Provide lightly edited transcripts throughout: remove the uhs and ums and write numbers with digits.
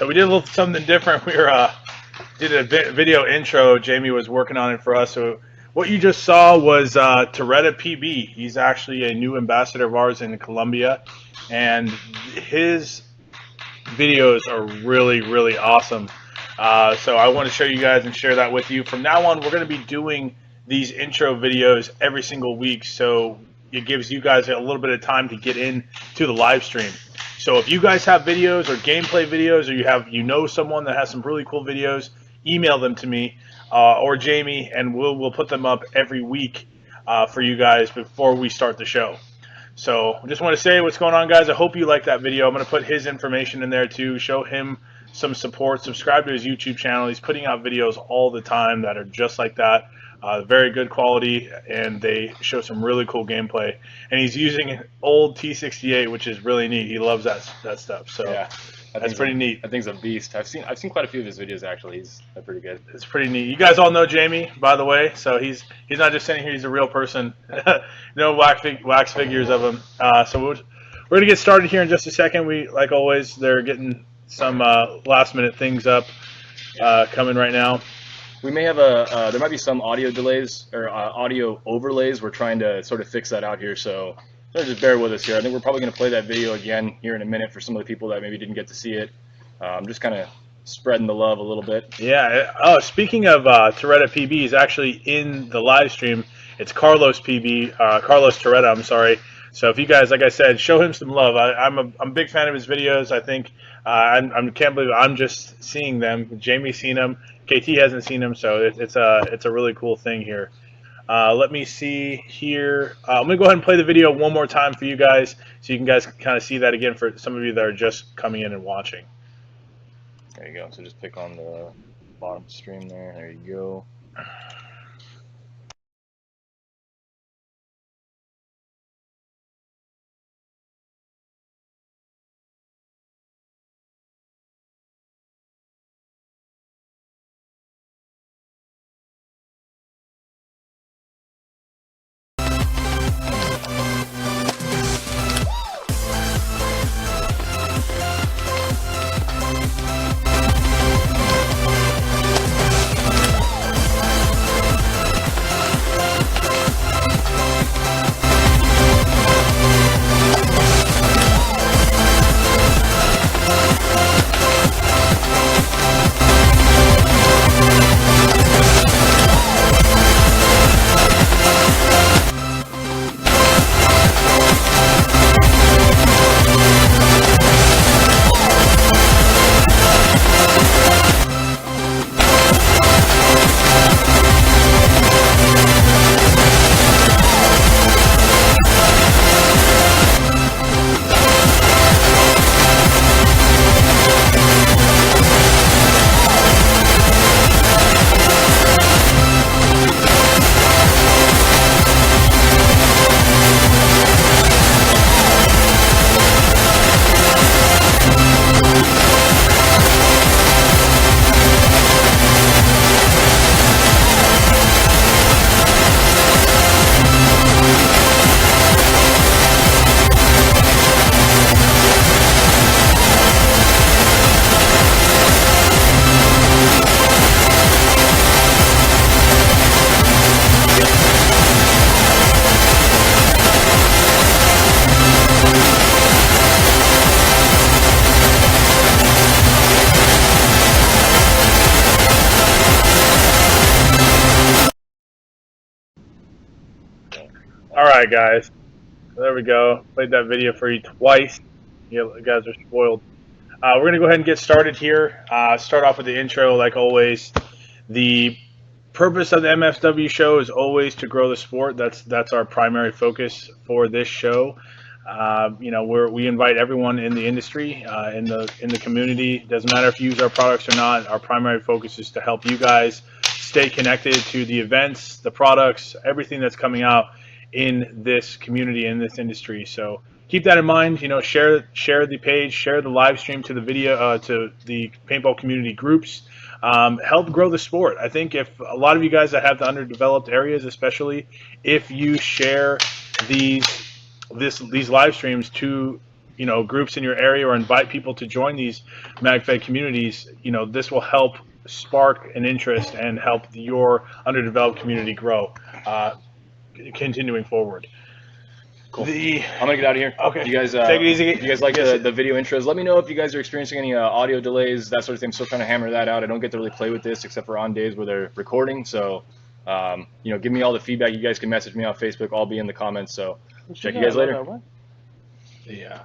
So we did a little something different. We did a video intro. Jamie was working on it for us. So what you just saw was Toretta PB. He's actually a new ambassador of ours in Colombia, and his videos are really, really awesome. So I want to show you guys and share that with you. From now on, we're going to be doing these intro videos every single week. So it gives you guys a little bit of time to get into the live stream. So if you guys have videos or gameplay videos, or you know someone that has some really cool videos, email them to me or Jamie, and we'll put them up every week for you guys before we start the show. So I just want to say what's going on, guys. I hope you like that video. I'm going to put his information in there too. Show him some support. Subscribe to his YouTube channel. He's putting out videos all the time that are just like that. Very good quality, and they show some really cool gameplay. And he's using an old T68, which is really neat. He loves that stuff. So yeah, that's pretty neat. I think he's a beast. I've seen quite a few of his videos actually. They're pretty good. It's pretty neat. You guys all know Jamie, by the way. So he's not just sitting here. He's a real person. No wax figures of him. So we're gonna get started here in just a second. We, like always, they're getting some last minute things up coming right now. We may have there might be some audio delays or audio overlays. We're trying to sort of fix that out here, so just bear with us here. I think we're probably going to play that video again here in a minute for some of the people that maybe didn't get to see it. I'm just kind of spreading the love a little bit. Yeah. Oh, speaking of Toretta PB, he's actually in the live stream. It's Carlos PB, Carlos Toretta. I'm sorry. So if you guys, like I said, show him some love. I'm a big fan of his videos. I think I can't believe I'm just seeing them. Jamie's seen them. KT hasn't seen them, so it's a really cool thing here. Let me see here. I'm gonna go ahead and play the video one more time for you guys, so you can guys kind of see that again for some of you that are just coming in and watching. There you go. So just pick on the bottom stream there. There you go. All right, guys. There we go. Played that video for you twice. You guys are spoiled. We're going to go ahead and get started here. Start off with the intro, like always. The purpose of the MFW show is always to grow the sport. That's our primary focus for this show. We invite everyone in the industry, in the community. Doesn't matter if you use our products or not. Our primary focus is to help you guys stay connected to the events, the products, everything that's coming out in this community, in this industry. So keep that in mind. Share the page, share the live stream to the video, to the paintball community groups. Help grow the sport. I think if a lot of you guys that have the underdeveloped areas, especially if you share these live streams to groups in your area or invite people to join these MagFed communities, this will help spark an interest and help your underdeveloped community grow, continuing forward. Cool. I'm gonna get out of here. Okay. You guys, take it easy. you guys like the video intros? Let me know if you guys are experiencing any audio delays, that sort of thing. I'm still trying to hammer that out. I don't get to really play with this except for on days where they're recording. So, give me all the feedback. You guys can message me on Facebook. I'll be in the comments. So, check you guys later. Yeah.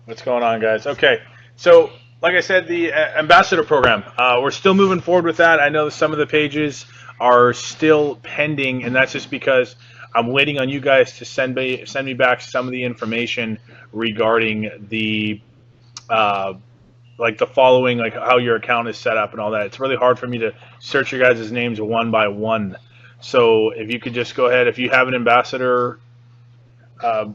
What's going on, guys? Okay. So, like I said, the ambassador program, we're still moving forward with that. I know some of the pages are still pending, and that's just because I'm waiting on you guys to send me back some of the information regarding the like the following, like how your account is set up and all that. It's really hard for me to search your guys' names one by one. So if you could just go ahead, if you have an ambassador, what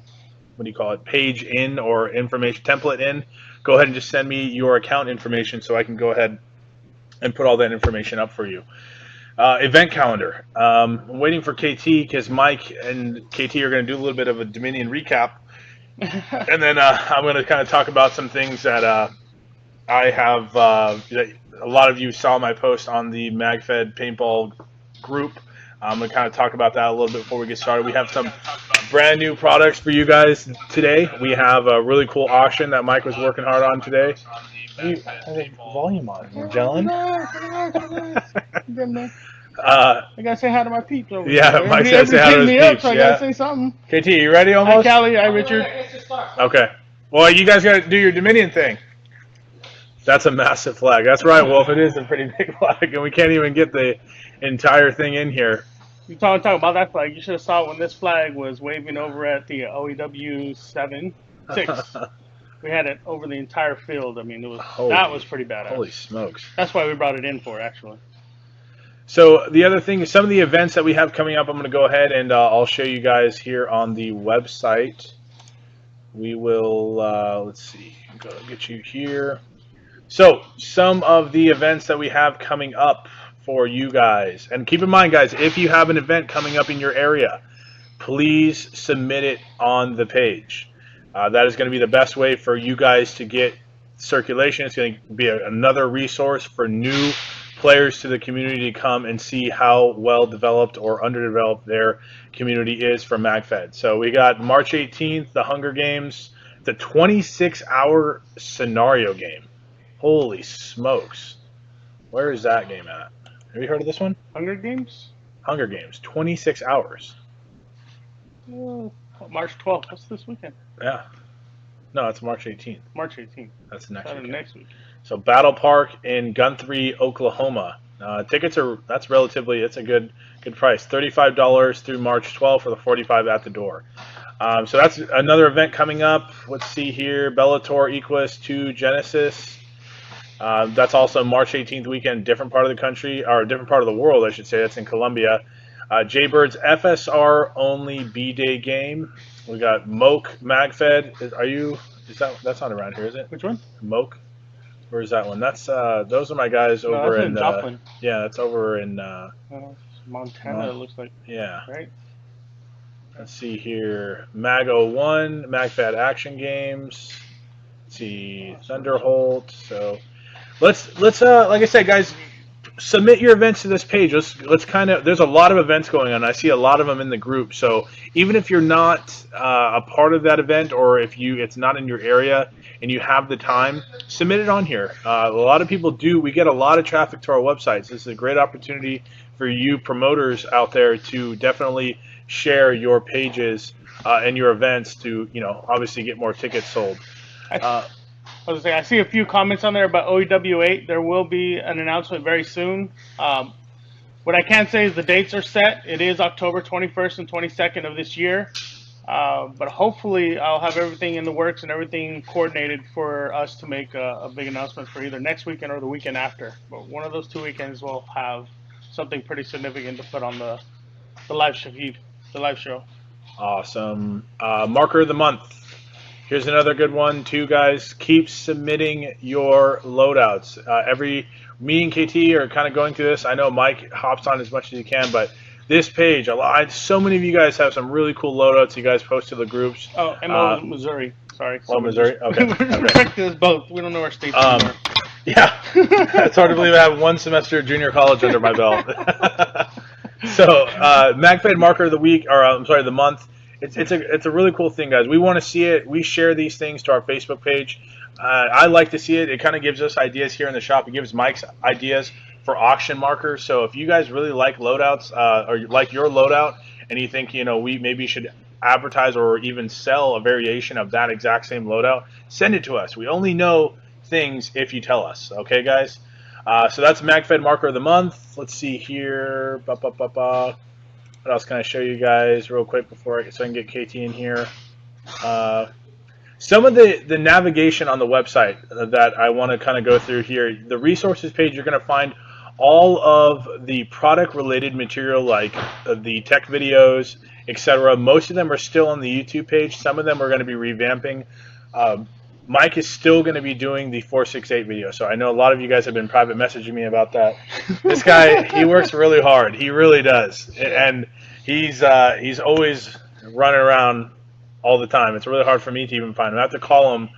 do you call it, page in or information template in, go ahead and just send me your account information so I can go ahead and put all that information up for you. Event calendar. I'm waiting for KT because Mike and KT are going to do a little bit of a Dominion recap. And then I'm going to kind of talk about some things that I have. A lot of you saw my post on the MagFed paintball group. I'm going to kind of talk about that a little bit before we get started. We have some brand new products for you guys today. We have a really cool auction that Mike was working hard on today. Volume on, Magellan. I gotta say hi to my peeps over Yeah, there. Mike said say hi to his peeps. So I gotta say something. KT, you ready almost? Hi, Callie. Hi, Richard. Okay. Well, you guys gotta do your Dominion thing. That's a massive flag. That's right, Wolf. It is a pretty big flag, and we can't even get the entire thing in here. You talk about that flag. You should have saw it when this flag was waving over at the OEW 6. We had it over the entire field. I mean, that was pretty badass. Holy smokes. That's why we brought it in for, actually. So the other thing is some of the events that we have coming up, I'm going to go ahead and I'll show you guys here on the website. We will, let's see, go get you here. So some of the events that we have coming up for you guys. And keep in mind, guys, if you have an event coming up in your area, please submit it on the page. That is going to be the best way for you guys to get circulation. It's going to be another resource for new players to the community to come and see how well developed or underdeveloped their community is for MagFed. So we got March 18th, the Hunger Games, the 26-hour scenario game. Holy smokes. Where is that game at? Have you heard of this one? Hunger Games? Hunger Games, 26 hours. March 12th. What's this weekend? Yeah. No, it's March 18th. March 18th. That's the next week. Next week. So Battle Park in Guthrie, Oklahoma. Tickets are it's a good price. $35 through March 12th for the 45 at the door. So that's another event coming up. Let's see here, Bellator Equus 2 Genesis. That's also March 18th weekend, different part of the country, or different part of the world, I should say. That's in Colombia. Jaybird's FSR only B-Day game. We got Moke MagFed. That's not around here, is it? Which one? Moke. Where's that one? That's those are my guys over in Joplin. Yeah, that's over in Montana. It looks like. Yeah. Right. Let's see here. Mag 01, MagFed Action Games. Let's see, Thunderholt. So let's like I said, guys, submit your events to this page. Let's kind of, there's a lot of events going on. I see a lot of them in the group. So even if you're not a part of that event, or if it's not in your area and you have the time, submit it on here. A lot of people do. We get a lot of traffic to our websites. This is a great opportunity for you promoters out there to definitely share your pages and your events to, obviously get more tickets sold. I see a few comments on there about OEW 8. There will be an announcement very soon. What I can say is the dates are set. It is October 21st and 22nd of this year. But hopefully I'll have everything in the works and everything coordinated for us to make a big announcement for either next weekend or the weekend after. But one of those 2 weekends will have something pretty significant to put on the live show. Awesome. Marker of the month. Here's another good one too, guys. Keep submitting your loadouts. Me and KT are kind of going through this. I know Mike hops on as much as he can, but this page, so many of you guys have some really cool loadouts you guys post to the groups. Oh, Missouri. Sorry. Oh, Missouri? Okay. We're correcting us both. We don't know our states anymore. Yeah. It's hard to believe I have 1 semester of junior college under my belt. So, MagFed Marker of the Week, or I'm sorry, the month. It's a really cool thing, guys. We want to see it. We share these things to our Facebook page. I like to see it. It kind of gives us ideas here in the shop. It gives Mike's ideas for auction markers. So if you guys really like loadouts, or you like your loadout, and you think, you know, we maybe should advertise or even sell a variation of that exact same loadout, send it to us. We only know things if you tell us. Okay, guys? So that's MagFed Marker of the Month. Let's see here. What else can I show you guys real quick so I can get KT in here? Some of the navigation on the website that I want to kind of go through here. The resources page, you're going to find all of the product-related material, like the tech videos, etc. Most of them are still on the YouTube page. Some of them are going to be revamping. Mike is still going to be doing the 468 video, so I know a lot of you guys have been private messaging me about that. This guy, he works really hard. He really does, and he's always running around all the time. It's really hard for me to even find him. I have to call him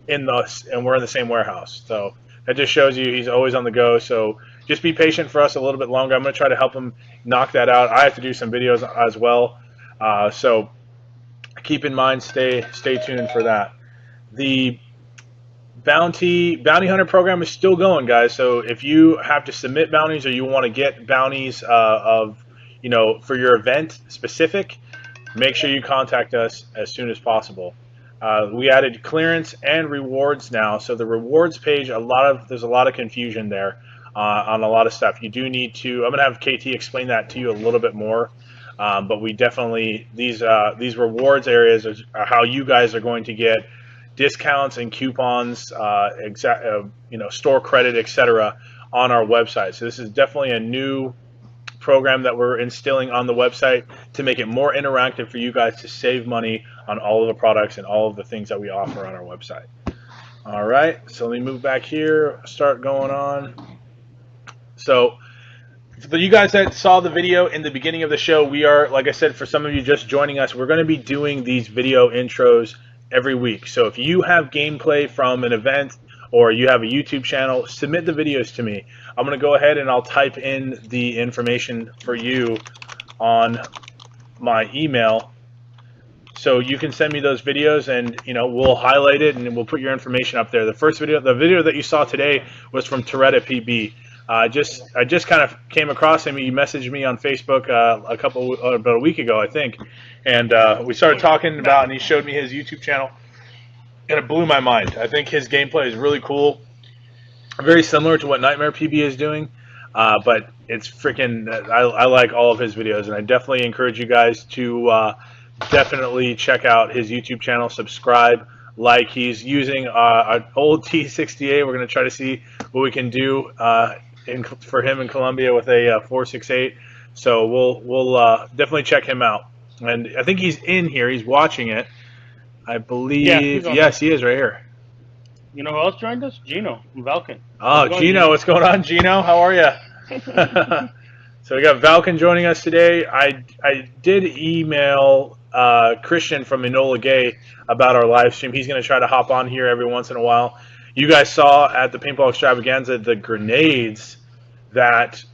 and we're in the same warehouse. So that just shows you he's always on the go. So just be patient for us a little bit longer. I'm going to try to help him knock that out. I have to do some videos as well. So keep in mind, stay tuned for that. The bounty hunter program is still going, guys. So if you have to submit bounties or you want to get bounties for your event specific, make sure you contact us as soon as possible. We added clearance and rewards now. So the rewards page, there's a lot of confusion there on a lot of stuff. You do need to. I'm gonna have KT explain that to you a little bit more. But we definitely these rewards areas are how you guys are going to get discounts and coupons, store credit, etc. on our website. So this is definitely a new program that we're instilling on the website to make it more interactive for you guys to save money on all of the products and all of the things that we offer on our website. All right, so let me move back here, start going on. So for you guys that saw the video in the beginning of the show, we are, like I said, for some of you just joining us, we're going to be doing these video intros every week. So if you have gameplay from an event or you have a YouTube channel, submit the videos to me. I'm going to go ahead and I'll type in the information for you on my email. So you can send me those videos and we'll highlight it and we'll put your information up there. The video that you saw today was from Toretta PB. I just kind of came across him. He messaged me on Facebook about a week ago, I think, and we started talking about, and he showed me his YouTube channel, and it blew my mind. I think his gameplay is really cool, very similar to what Nightmare PB is doing, but it's freaking. I like all of his videos, and I definitely encourage you guys to definitely check out his YouTube channel, subscribe. Like, he's using an old T68. We're going to try to see what we can do for him in Colombia with a 468. So we'll definitely check him out. And I think he's in here. He's watching it. I believe. Yeah, yes, he is right here. You know who else joined us? Gino from Valken. Oh, Gino. What's going on, Gino? How are you? So we got Valken joining us today. I did email Christian from Enola Gay about our live stream. He's going to try to hop on here every once in a while. You guys saw at the Paintball Extravaganza the grenades that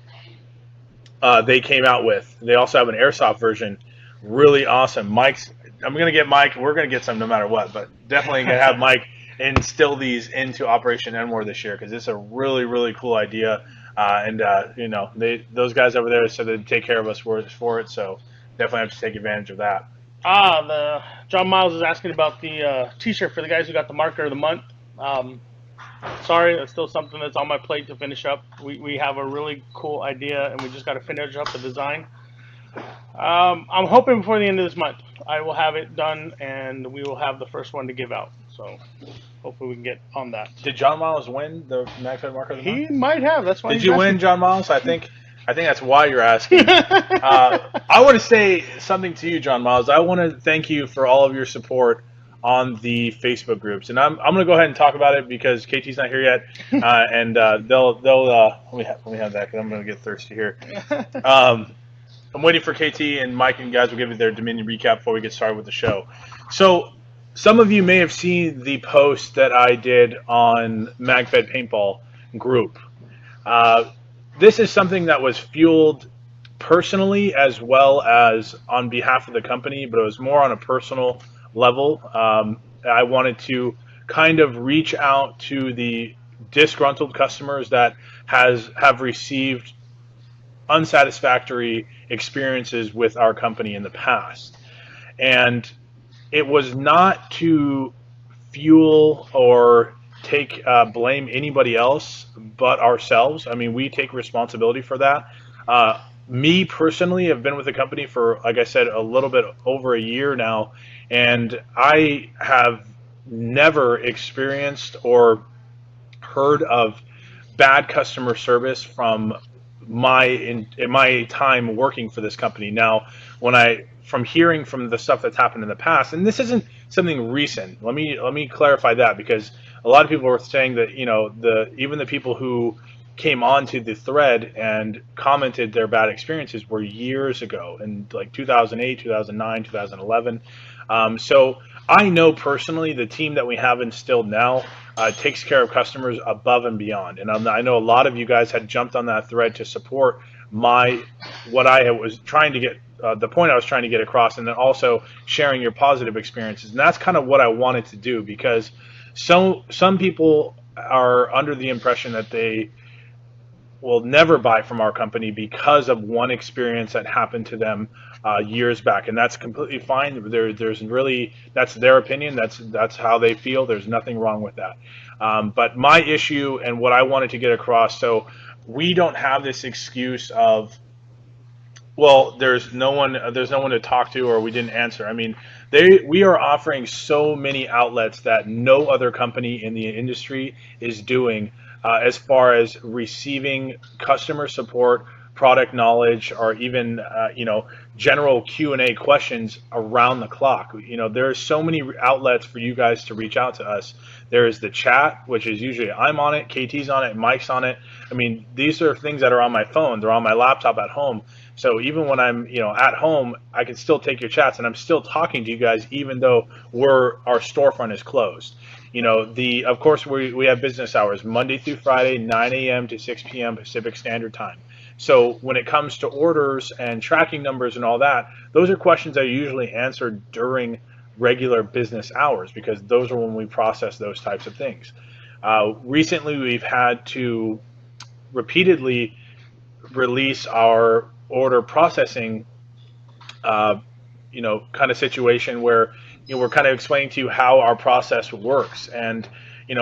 they came out with. They also have an airsoft version. Really awesome. I'm going to get Mike. We're going to get some no matter what, but definitely going to have Mike instill these into Operation Enmore this year because it's a really, really cool idea. Those guys over there said they'd take care of us for it, so definitely have to take advantage of that. John Miles is asking about the T-shirt for the guys who got the marker of the month. Sorry, that's still something that's on my plate to finish up. We have a really cool idea, and we just got to finish up the design. I'm hoping before the end of this month I will have it done, and we will have the first one to give out. So hopefully we can get on that. Did John Miles win the MagFed Marker of the Month? He might have. That's why. Did you win, John Miles? I think that's why you're asking. I want to say something to you, John Miles. I want to thank you for all of your support on the Facebook groups, and I'm going to go ahead and talk about it because KT's not here yet, and they'll let me have that because I'm going to get thirsty here. I'm waiting for KT and Mike and guys will give you their Dominion recap before we get started with the show. So some of you may have seen the post that I did on MagFed Paintball Group. This is something that was fueled personally as well as on behalf of the company, but it was more on a personal level. I wanted to kind of reach out to the disgruntled customers that have received unsatisfactory experiences with our company in the past. And it was not to fuel or take blame anybody else but ourselves. I mean, we take responsibility for that. Me personally have been with the company for, like I said, a little bit over a year now, and I have never experienced or heard of bad customer service from in my time working for this company. Now, from hearing from the stuff that's happened in the past, and this isn't something recent. Let me clarify that, because a lot of people were saying that even the people who came onto the thread and commented their bad experiences were years ago, in like 2008, 2009, 2011. So I know personally the team that we have instilled now takes care of customers above and beyond. And I know a lot of you guys had jumped on that thread to support what I was trying to get, the point I was trying to get across, and then also sharing your positive experiences. And that's kind of what I wanted to do, because some people are under the impression that they will never buy from our company because of one experience that happened to them years back, and that's completely fine. That's their opinion. That's how they feel. There's nothing wrong with that. But my issue and what I wanted to get across, so we don't have this excuse of, well, there's no one to talk to, or we didn't answer. I mean, we are offering so many outlets that no other company in the industry is doing, as far as receiving customer support, product knowledge, or even general Q&A questions around the clock. There's so many outlets for you guys to reach out to us. There is the chat, which is usually I'm on it, KT's on it, Mike's on it. I mean, these are things that are on my phone. They're on my laptop at home. So even when I'm at home, I can still take your chats, and I'm still talking to you guys even though our storefront is closed. Of course we have business hours Monday through Friday, 9 a.m. to 6 p.m. Pacific Standard Time. So when it comes to orders and tracking numbers and all that, those are questions that are usually answered during regular business hours, because those are when we process those types of things. Recently, we've had to repeatedly release our order processing kind of situation where we're kind of explaining to you how our process works, and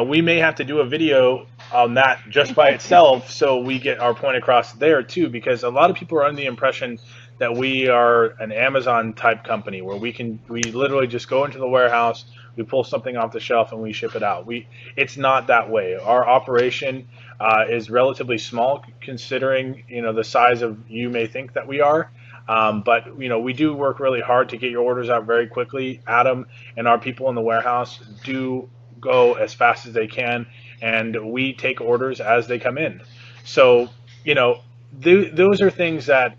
we may have to do a video on that just by itself, so we get our point across there too, because a lot of people are under the impression that we are an Amazon type company where we literally just go into the warehouse, we pull something off the shelf, and we ship it out. It's not that way. Our operation is relatively small considering the size of you may think that we are. But we do work really hard to get your orders out very quickly. Adam and our people in the warehouse do go as fast as they can, and we take orders as they come in. So those are things that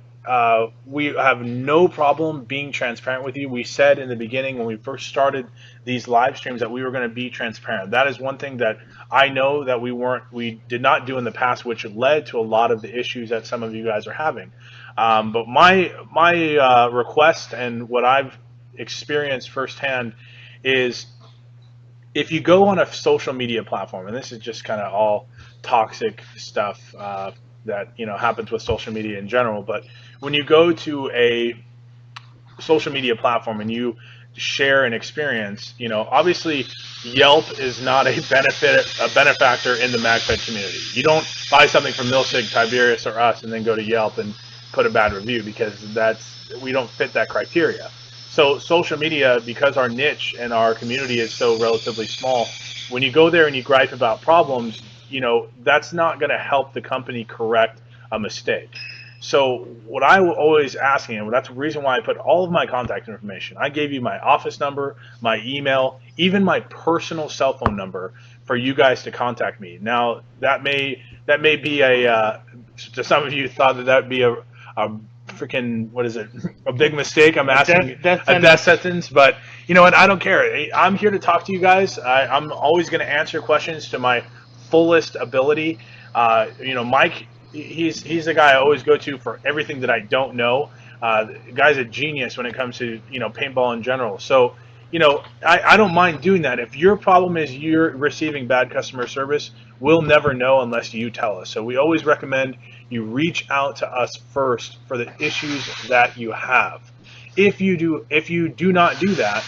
we have no problem being transparent with you. We said in the beginning when we first started these live streams that we were going to be transparent. That is one thing that I know that we did not do in the past, which led to a lot of the issues that some of you guys are having. But my request and what I've experienced firsthand is, if you go on a social media platform, and this is just kind of all toxic stuff that happens with social media in general, but when you go to a social media platform and you share an experience, obviously Yelp is not a benefactor in the MagFed community. You don't buy something from Milsig, Tiberius, or us and then go to Yelp and put a bad review, because we don't fit that criteria. So social media, because our niche and our community is so relatively small, when you go there and you gripe about problems, that's not going to help the company correct a mistake. So what I will always asking, and that's the reason why I put all of my contact information. I gave you my office number, my email, even my personal cell phone number for you guys to contact me. Now that may be to some of you thought that would be a freaking, what is it, a big mistake. I'm asking death a death sentence, but you know what? I don't care. I'm here to talk to you guys. I'm always going to answer questions to my fullest ability. You know, Mike, he's the guy I always go to for everything that I don't know. The guy's a genius when it comes to, you know, paintball in general. So, you know, I don't mind doing that. If your problem is you're receiving bad customer service, we'll never know unless you tell us. So we always recommend you reach out to us first for the issues that you have. If you do not do that,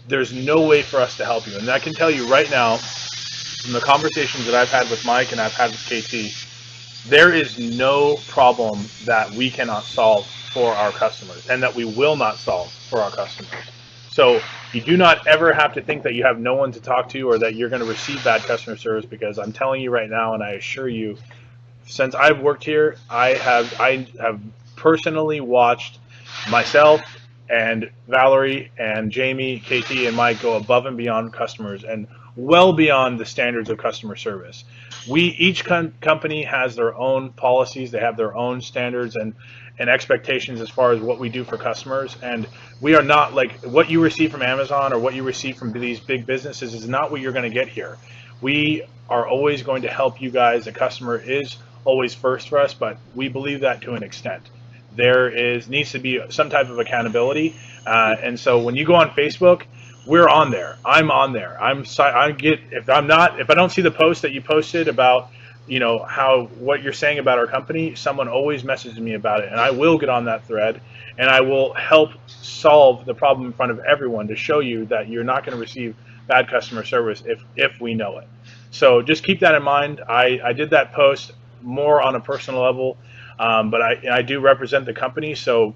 there's no way for us to help you. And I can tell you right now, from the conversations that I've had with Mike and I've had with KT, there is no problem that we cannot solve for our customers and that we will not solve for our customers. So you do not ever have to think that you have no one to talk to or that you're going to receive bad customer service, because I'm telling you right now, and I assure you, since I've worked here, I have personally watched myself and Valerie and Jamie, KT, and Mike go above and beyond customers and well beyond the standards of customer service. Each company has their own policies, they have their own standards and expectations as far as what we do for customers, and we are not like what you receive from Amazon or what you receive from these big businesses is not what you're going to get here. We are always going to help you guys. The customer is always first for us, but we believe that to an extent. There needs to be some type of accountability, and so when you go on Facebook, we're on there. I'm on there. If I don't see the post that you posted about, you know, what you're saying about our company, someone always messages me about it, and I will get on that thread and I will help solve the problem in front of everyone to show you that you're not going to receive bad customer service if we know it. So just keep that in mind. I did that post more on a personal level, but I do represent the company, so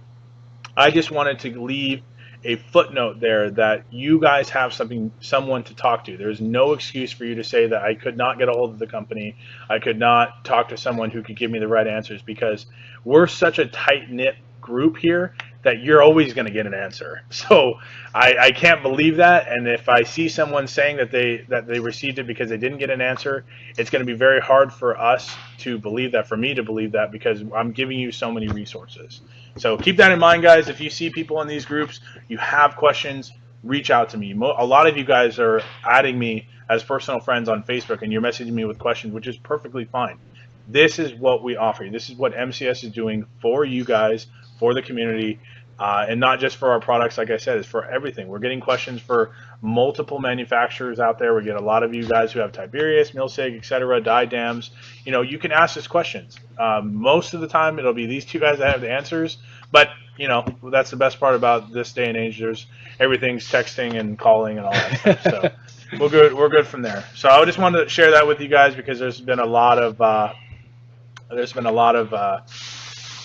I just wanted to leave a footnote there that you guys have someone to talk to. There's no excuse for you to say that I could not get a hold of the company, I could not talk to someone who could give me the right answers, because we're such a tight-knit group here that you're always going to get an answer. So I can't believe that, and if I see someone saying that they received it because they didn't get an answer, it's going to be very hard for us to believe that, for me to believe that, because I'm giving you so many resources. So keep that in mind, guys. If you see people in these groups, you have questions, reach out to me. A lot of you guys are adding me as personal friends on Facebook, and you're messaging me with questions, which is perfectly fine. This is what we offer you. This is what MCS is doing for you guys, for the community, and not just for our products. Like I said, it's for everything. We're getting questions for multiple manufacturers out there. We get a lot of you guys who have Tiberius, Milsig, etc., die dams. You know, you can ask us questions. Most of the time, it'll be these two guys that have the answers. But you know, that's the best part about this day and age. Everything's texting and calling and all that stuff. So we're good from there. So I just wanted to share that with you guys, because there's been a lot of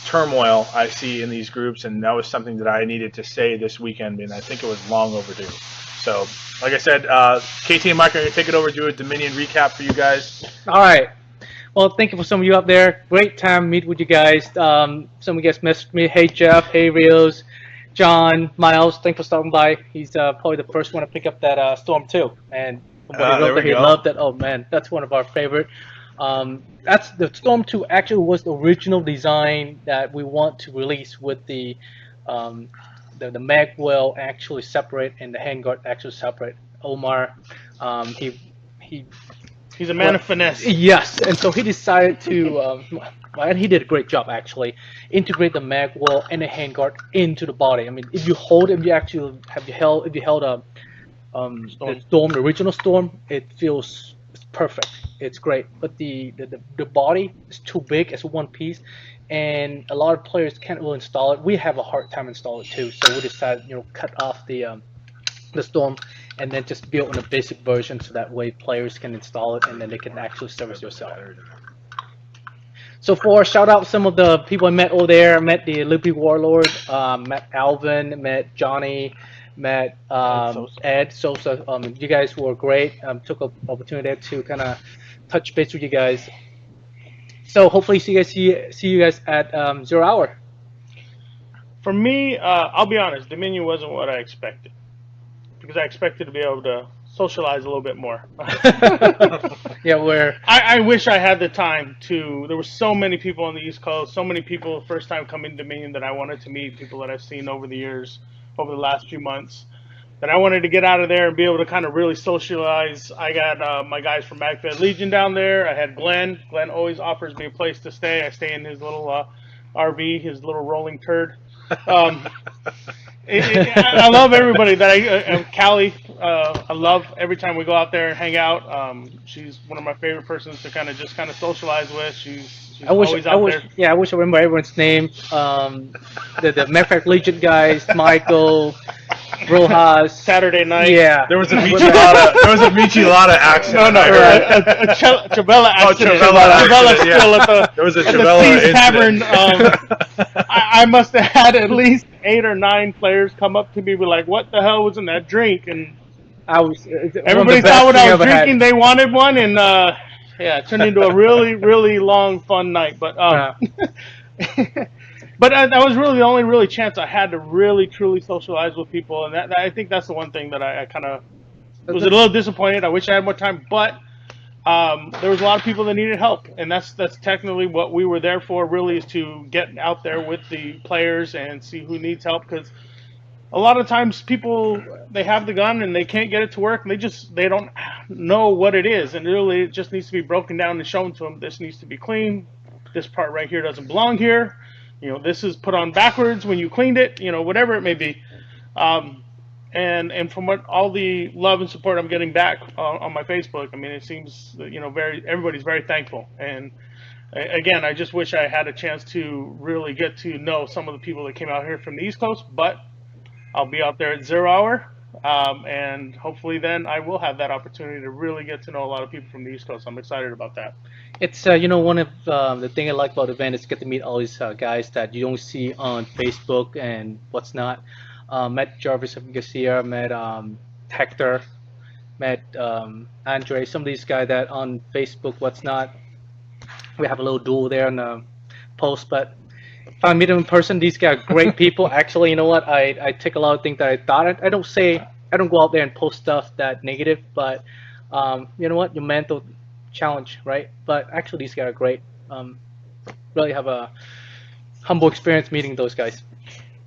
turmoil I see in these groups, and that was something that I needed to say this weekend, and I think it was long overdue. So, like I said, KT and Mike are going to take it over, do a Dominion recap for you guys. All right. Well, thank you for some of you out there. Great time to meet with you guys. Some of you guys messaged me. Hey, Jeff. Hey, Rios. John. Miles. Thanks for stopping by. He's probably the first one to pick up that Storm 2. And he loved it. Oh, man. That's one of our favorite. That's the Storm 2 actually was the original design that we want to release with the mag well actually separate and the handguard actually separate. Omar, he's a man of finesse. Yes, and so he decided to, and he did a great job actually, integrate the mag well and the handguard into the body. I mean, if you held a the original Storm, it feels perfect. It's great, but the body is too big as one piece, and a lot of players can't really install it. We have a hard time installing it too, so we decided, cut off the Storm and then just build on a basic version, so that way players can install it and then they can actually service yourself. So for shout out some of the people I met over there, I met the Liberty Warlord, met Alvin, met Johnny, met Ed Sosa. You guys were great. Took an opportunity to kind of touch base with you guys. So hopefully see you guys at 0 hour. For me, I'll be honest, Dominion wasn't what I expected, because I expected to be able to socialize a little bit more. Yeah, where I wish I had the time to. There were so many people on the East Coast, so many people first time coming to Dominion that I wanted to meet, people that I've seen over the years, over the last few months, that I wanted to get out of there and be able to kind of really socialize. I got my guys from MFW Legion down there. I had Glenn. Glenn always offers me a place to stay. I stay in his little RV, his little rolling turd. Um, I love everybody that Callie, I love every time we go out there and hang out. She's one of my favorite persons to kind of socialize with. She's always out there. Yeah, I wish I remember everyone's name. The MFW Legion guys, Michael, Rojas. Saturday night. Yeah. There was a Michelada accident. No, I heard. a Chavella accident. Chavella Chavella's accident, yeah. still at There was a the Chavella Steve's incident. Tavern. I must have had at least 8 or 9 players come up to me and be like, "What the hell was in that drink?" And I was. everybody thought what I was drinking. They wanted one, and yeah, it turned into a really, really long, fun night. But but that was really the only really chance I had to really, truly socialize with people, and that I think that's the one thing that I kind of was a little disappointed. I wish I had more time, but there was a lot of people that needed help, and that's technically what we were there for. Really, is to get out there with the players and see who needs help, because a lot of times people, they have the gun and they can't get it to work, and they don't know what it is, and really it just needs to be broken down and shown to them. This needs to be clean. This part right here doesn't belong here. You know, this is put on backwards when you cleaned it. You know, whatever it may be. And from what all the love and support I'm getting back on my Facebook, I mean, it seems, you know, everybody's very thankful. And again, I just wish I had a chance to really get to know some of the people that came out here from the East Coast, but I'll be out there at 0 hour. And hopefully then I will have that opportunity to really get to know a lot of people from the East Coast. I'm excited about that. It's you know, one of the thing I like about the event is get to meet all these guys that you don't see on Facebook and what's not. Met Jarvis Garcia, met Hector, met Andre. Some of these guys that on Facebook, what's not. We have a little duel there on the post, but if I meet them in person, these guys are great people. Actually, you know what? I take a lot of things that I thought. I don't go out there and post stuff that negative, but you know what? Your mental challenge, right? But actually, these guys are great. Really have a humble experience meeting those guys.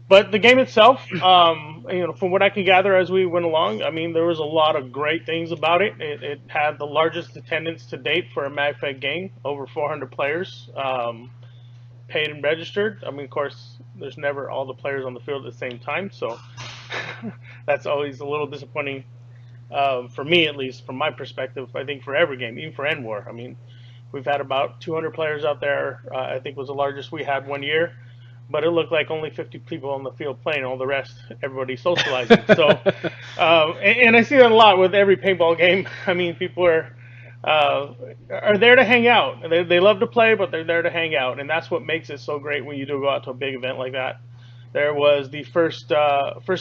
But the game itself, you know, from what I can gather as we went along, I mean, there was a lot of great things about it. It had the largest attendance to date for a MagFed game, over 400 players, paid and registered. I mean, of course, there's never all the players on the field at the same time, so that's always a little disappointing for me, at least from my perspective. I think for every game, even for NWAR. I mean, we've had about 200 players out there. I think was the largest we had one year. But it looked like only 50 people on the field playing. All the rest, everybody socializing. So, and I see that a lot with every paintball game. I mean, people are there to hang out. They love to play, but they're there to hang out, and that's what makes it so great when you do go out to a big event like that. There was the first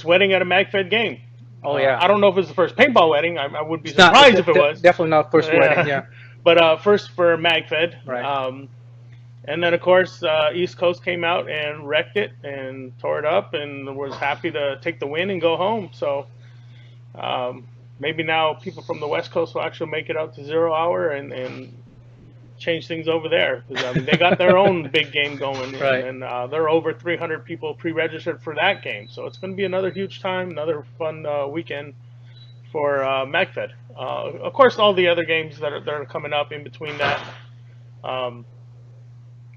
wedding at a MagFed game. Oh yeah. I don't know if it's the first paintball wedding. I would be surprised if it was. Definitely not first wedding. Yeah. But first for MagFed. Right. And then, of course, East Coast came out and wrecked it and tore it up and was happy to take the win and go home. So maybe now people from the West Coast will actually make it out to 0 hour and change things over there. Because I mean, they got their own big game going. Right. And there are over 300 people pre-registered for that game. So it's going to be another huge time, another fun weekend for MagFed. Of course, all the other games that are coming up in between that.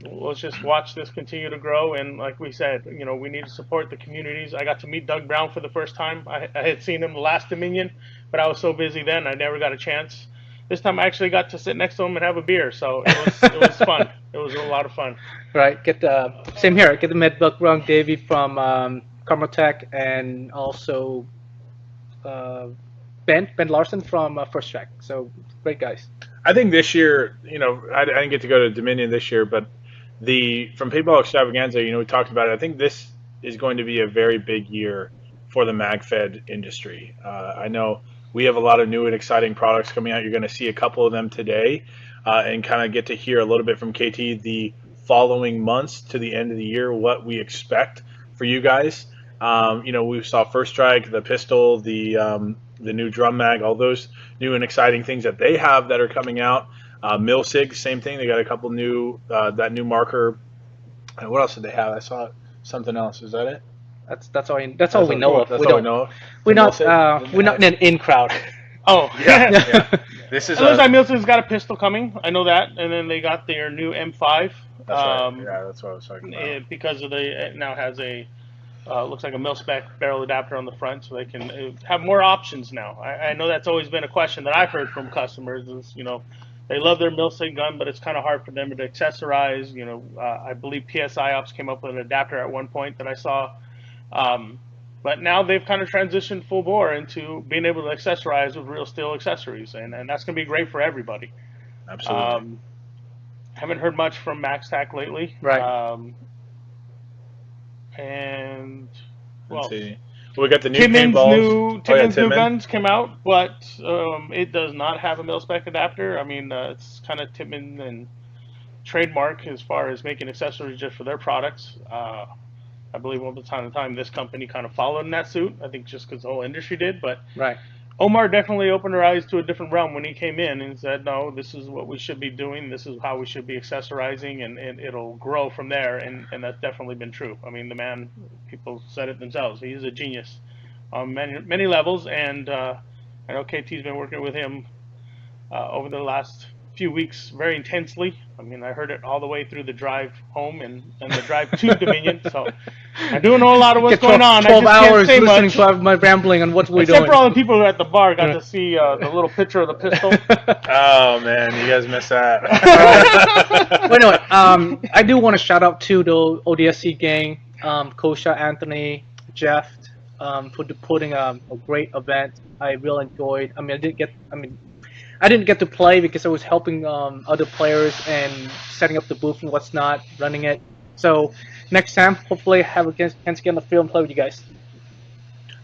Let's just watch this continue to grow, and like we said, you know, we need to support the communities. I got to meet Doug Brown for the first time. I had seen him the last Dominion, but I was so busy then I never got a chance. This time I actually got to sit next to him and have a beer, so it was fun. It was a lot of fun. Right. Same here. Get to meet Doug Brown, Davey from Carmotech, and also Ben Larson from First Track. So great guys. I think this year, you know, I didn't get to go to Dominion this year, but from Paintball Extravaganza, you know, we talked about it. I think this is going to be a very big year for the MagFed industry. I know we have a lot of new and exciting products coming out. You're going to see a couple of them today and kind of get to hear a little bit from KT the following months to the end of the year, what we expect for you guys. You know, we saw First Strike, the pistol, the the new drum mag, all those new and exciting things that they have that are coming out. Milsig, same thing. They got a couple new that new marker. And what else did they have? I saw something else. Is that it? That's all. That's all we know of. That's all we know of. We're not. Milsig, We're not in an in crowd. Oh, Yeah. This is it looks like Milson's got a pistol coming. I know that. And then they got their new M5. That's right. Yeah, that's what I was talking about. Because of it now has a looks like a mil-spec barrel adapter on the front, so they can have more options now. I know that's always been a question that I've heard from customers is, they love their mil-sig gun, but it's kind of hard for them to accessorize. I believe PSI Ops came up with an adapter at one point that I saw. But now they've kind of transitioned full bore into being able to accessorize with real steel accessories, and that's going to be great for everybody. Absolutely. Haven't heard much from MaxTac lately. Right. And well, Let's see. We got the new Timmins paintballs. Timmins new Timmins. guns came out, but it does not have a mil-spec adapter. I mean, it's kind of Timmins and trademark as far as making accessories just for their products. I believe over time to time this company kind of followed in that suit. I think just because the whole industry did, but Right. Omar definitely opened her eyes to a different realm when he came in and said, no, this is what we should be doing. This is how we should be accessorizing, and it'll grow from there. And that's definitely been true. I mean, the man, people said it themselves. He's a genius on many levels. And I know KT's been working with him over the last few weeks very intensely. I mean, I heard it all the way through the drive home and the drive to Dominion. So I do know a lot of what's going on. 12 I just hours can't say listening much. to my rambling on what we're Except doing. for all the people who are at the bar got to see the little picture of the pistol. Oh man, you guys missed that. But anyway, I do want to shout out to the ODSC gang, Kosha, Anthony, Jeff, for putting a great event. I really enjoyed. I didn't get to play because I was helping other players and setting up the booth and what's not, running it. So next time, hopefully, have a chance to get on the field and play with you guys.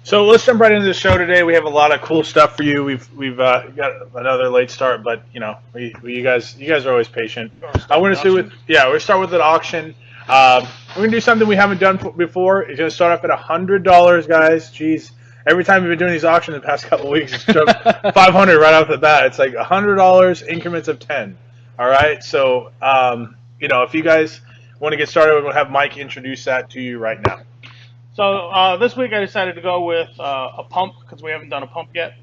So let's jump right into the show today. We have a lot of cool stuff for you. We've got another late start, but you guys are always patient. I want to see we'll start with an auction. We're gonna do something we haven't done before. It's gonna start off at $100, guys. Jeez. Every time we've been doing these auctions the past couple of weeks, it's jumped 500 right off the bat. It's like $100 increments of 10. All right. So, if you guys want to get started, we're going to have Mike introduce that to you right now. So this week I decided to go with a pump because we haven't done a pump yet.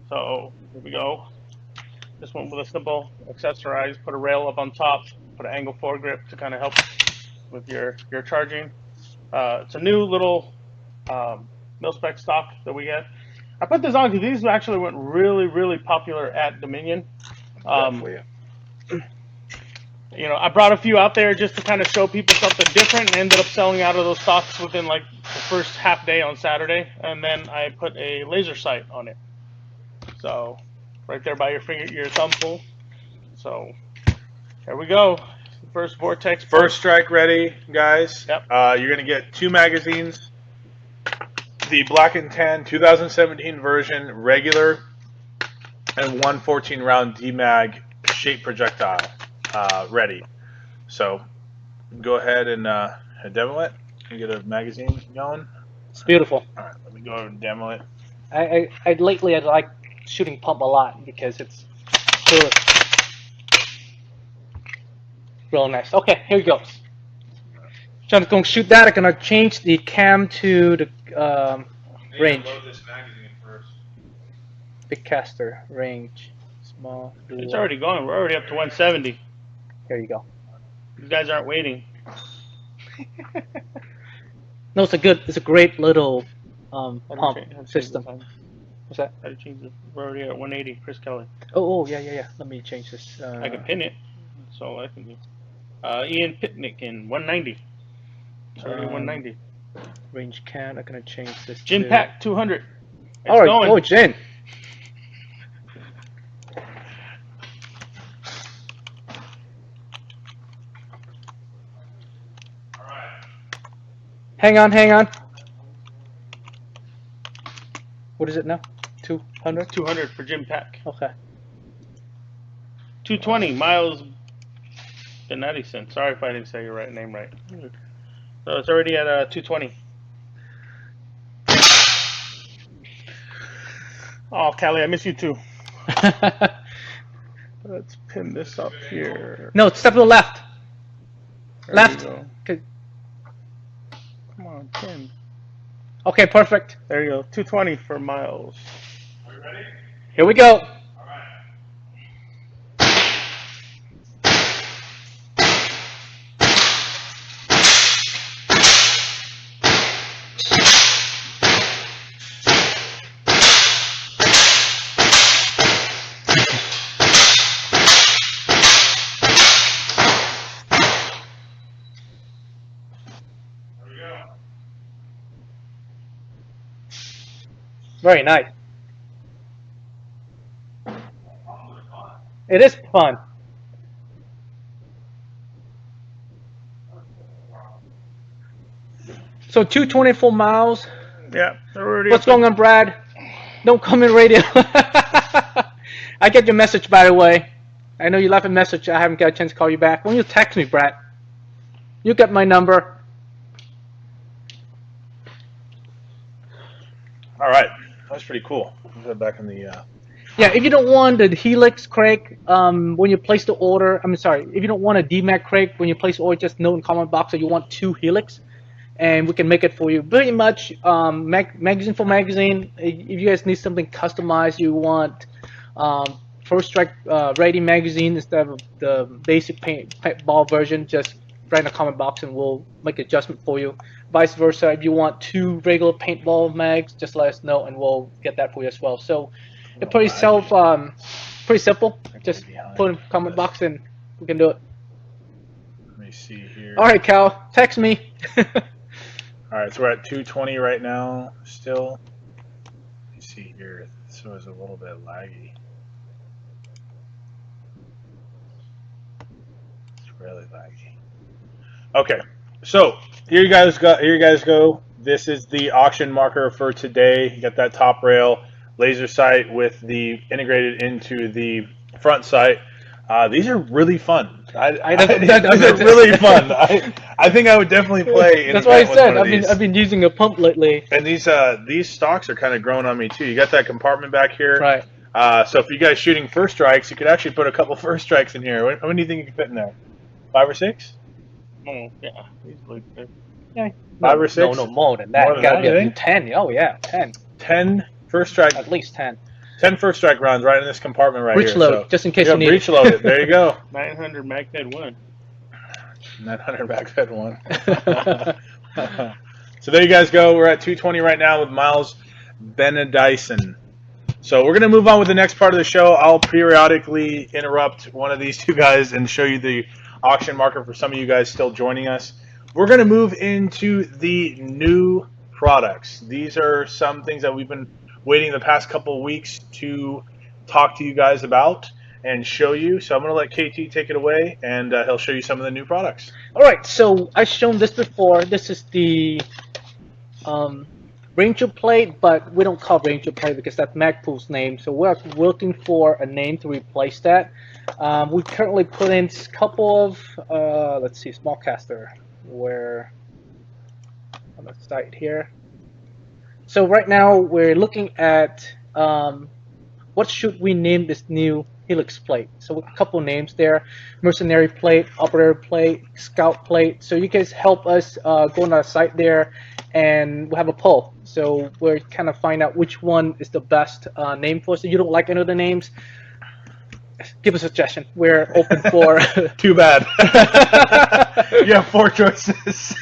So here we go. This one with a simple accessorize, put a rail up on top, put an angle foregrip to kind of help with your charging. It's a new little mil-spec stock that we get. I put this on because these actually went really, really popular at Dominion. I brought a few out there just to kind of show people something different, and ended up selling out of those stocks within like the first half day on Saturday. And then I put a laser sight on it. So right there by your thumb pull. So here we go. First vortex. First strike ready, guys. Yep. You're going to get 2 magazines. The Black & Tan 2017 version, regular, and 1 14-round DMAG shape projectile ready. So go ahead and demo it and get a magazine going. It's beautiful. All right, let me go and demo it. I lately I like shooting pump a lot because it's real nice. Okay, here we go. So I'm going to shoot that. I'm going to change the cam to the range. Load this magazine first. Big caster, range, small. It's already going. We're already up to 170. Here you go. You guys aren't waiting. No, it's a great little How pump do you change system. the time? What's that? How do you change it? We're already at 180. Chris Kelly. Oh, yeah. Let me change this. I can pin it. That's all I can do. Ian Pitnick in 190. It's already 190. Range can. I'm gonna change this. Jim to... Pack 200. It's All right. going. Oh, Jen. All right. Hang on. What is it now? 200? 200 for Jim Pack. Okay. 220. Miles Benedictson. Sorry if I didn't say your name right. So it's already at 220. Oh, Callie, I miss you too. Let's pin this up here. No, step to the left. There Left. you go. Okay. Come on, pin. Okay, perfect. There you go. 220 for Miles. Are you ready? Here we go. All right. There we go. Very nice. It is fun. So 224 miles. Yeah, they're already. What's going on, Brad? Don't come in radio. I get your message, by the way. I know you left a message. I haven't got a chance to call you back. When you text me, Brad, you get my number. All right. That's pretty cool. Put that back in the. Yeah, if you don't want the Helix crate when you place the order, I'm sorry, if you don't want a DMAC crate when you place the order, just note in the comment box that you want 2 Helix, and we can make it for you. Pretty much magazine for magazine. If you guys need something customized, you want First Strike ready magazine instead of the basic paintball version, just write in the comment box and we'll make an adjustment for you. Vice versa, if you want 2 regular paintball mags, just let us know and we'll get that for you as well. So it's pretty simple. Just put in the comment box and we can do it. Let me see here. All right, Cal, text me. All right, so we're at 220 right now still. Let me see here. This was a little bit laggy. It's really laggy. Okay, so here you guys go. This is the auction marker for today. You got that top rail laser sight with the integrated into the front sight. These are really fun. These are really fun. I think I would definitely play. That's why I said I've been using a pump lately. And these stocks are kind of growing on me too. You got that compartment back here. Right. So if you guys shooting first strikes, you could actually put a couple first strikes in here. How many do you think you can fit in there? 5 or 6? Oh, yeah. Easily. Yeah. 5 or 6? No, more than that. More than Gotta that, be 10. Oh yeah, 10. 10 first strike. At least 10. 10 first strike rounds right in this compartment right Breach here. load, So, just in case yeah, you need breach it. load it. There you go. 900 MagFed 1. 900 backfed 1. So there you guys go. We're at 220 right now with Miles Benedison. So we're going to move on with the next part of the show. I'll periodically interrupt one of these two guys and show you the auction marker for some of you guys still joining us. We're going to move into the new products. These are some things that we've been waiting the past couple of weeks to talk to you guys about and show you. So I'm going to let KT take it away, and he'll show you some of the new products. All right, so I've shown this before. This is the Ranger plate, but we don't call it Ranger plate because that's Magpool's name. So we're looking for a name to replace that. We currently put in a couple of, let's see, small caster. Where on the site here. So right now we're looking at what should we name this new Helix plate. So a couple names there: Mercenary plate, Operator plate, Scout plate. So you guys help us go on our site there, and we'll have a poll. So we're kind of find out which one is the best name for us. If you don't like any of the names, give us a suggestion. We're open for. Too bad. You have 4 choices.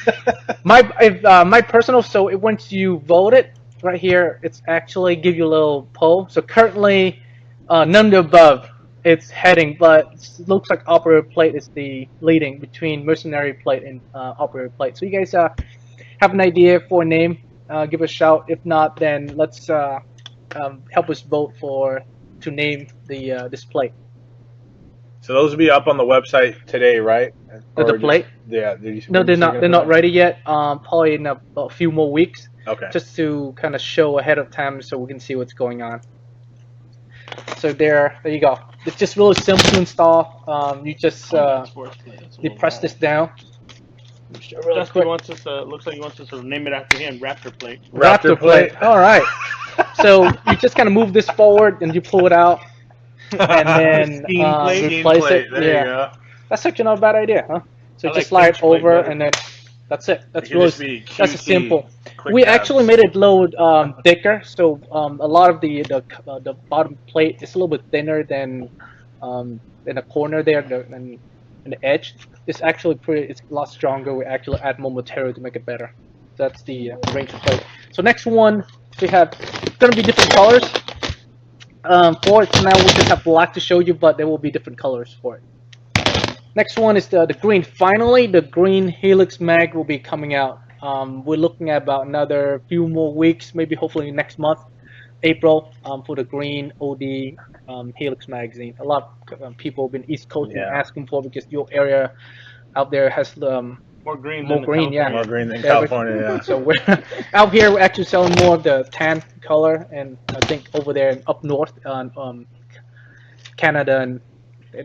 my personal. So once you vote it right here, it's actually give you a little poll. So currently, none of the above. It's heading, but it looks like Operator plate is the leading between Mercenary plate and Operator plate. So you guys have an idea for a name? Give us a shout. If not, then let's help us vote to name the this plate. So those will be up on the website today, right? The plate? Yeah. No, they're not. They're not ready yet. Probably in a few more weeks. Okay. Just to kind of show ahead of time, so we can see what's going on. So there you go. It's just really simple to install. You just depress this down. Dusty wants us. Looks like he wants us to name it after him. Raptor plate. Raptor plate. All right. So you just kind of move this forward and you pull it out and then Steam plate. Steam replace plate, it. there Yeah, you go. that's actually not a bad idea, huh? So I just like slide pinch plate over better. and then that's it. That's It can really just be that's a QC, simple. quick We tabs. actually made it load thicker, so a lot of the bottom plate is a little bit thinner than in the corner there, and the edge. It's actually pretty. It's a lot stronger. We actually add more material to make it better. That's the range of plate. So next one we have gonna be different colors. For it now we just have black to show you, but there will be different colors for it. Next one is the green. Finally, the green Helix mag will be coming out. We're looking at about another few more weeks, maybe hopefully next month, April, for the green OD Helix magazine. A lot of people have been East Coast been Yeah. asking for because your area out there has More green more than green, yeah. More green than Yeah, California, yeah. So we're out here. We're actually selling more of the tan color, and I think over there and up north on Canada, and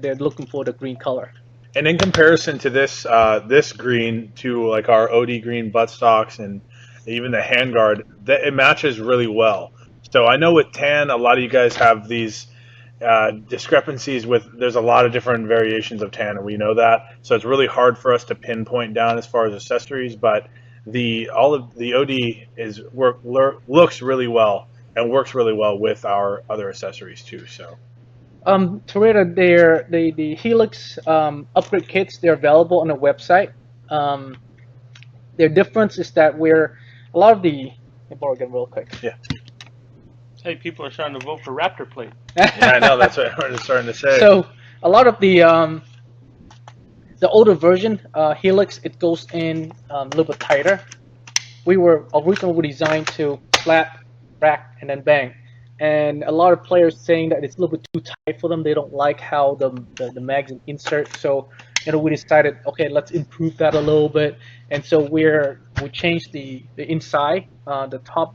they're looking for the green color. And in comparison to this green to like our OD green buttstocks and even the handguard, that it matches really well. So I know with tan, a lot of you guys have these discrepancies with. There's a lot of different variations of tan, and we know that. So it's really hard for us to pinpoint down as far as accessories. But all of the OD looks really well and works really well with our other accessories too. So. Toyota, the Helix upgrade kits, they're available on the website. Um, their difference is that a lot of the. Let me borrow again real quick. Yeah. Hey, people are starting to vote for Raptor plate. Yeah, I know. That's what I was starting to say. So a lot of the older version Helix, it goes in a little bit tighter. We were originally designed to slap, rack, and then bang. And a lot of players saying that it's a little bit too tight for them. They don't like how the magazine insert. So we decided, okay, let's improve that a little bit. And so we changed the inside, the top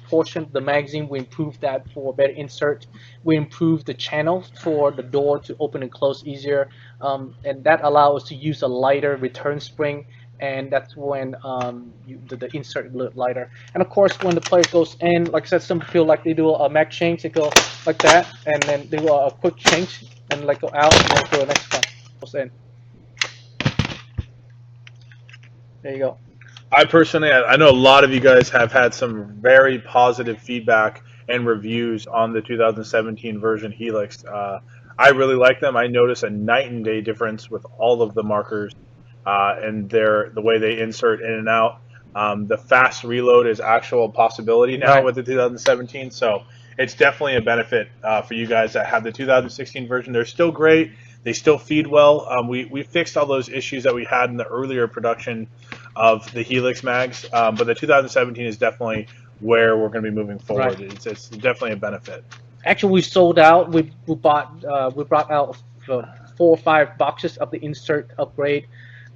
portion of the magazine. We improved that for better insert. We improved the channel for the door to open and close easier, and that allows us to use a lighter return spring. And that's when the insert is a little lighter. And of course, when the player goes in, like I said, some feel like they do a mag change. They go like that, and then they do a quick change, and like go out, and then go to the next one. Goes in. There you go. I personally, I know a lot of you guys have had some very positive feedback and reviews on the 2017 version Helix. I really like them. I notice a night and day difference with all of the markers and the way they insert in and out. The fast reload is actual possibility now Right. with the 2017, so it's definitely a benefit for you guys that have the 2016 version. They're still great. They still feed well. We fixed all those issues that we had in the earlier production of the Helix mags, but the 2017 is definitely where we're going to be moving forward. Right. It's definitely a benefit. Actually, we sold out. We brought out 4 or 5 boxes of the insert upgrade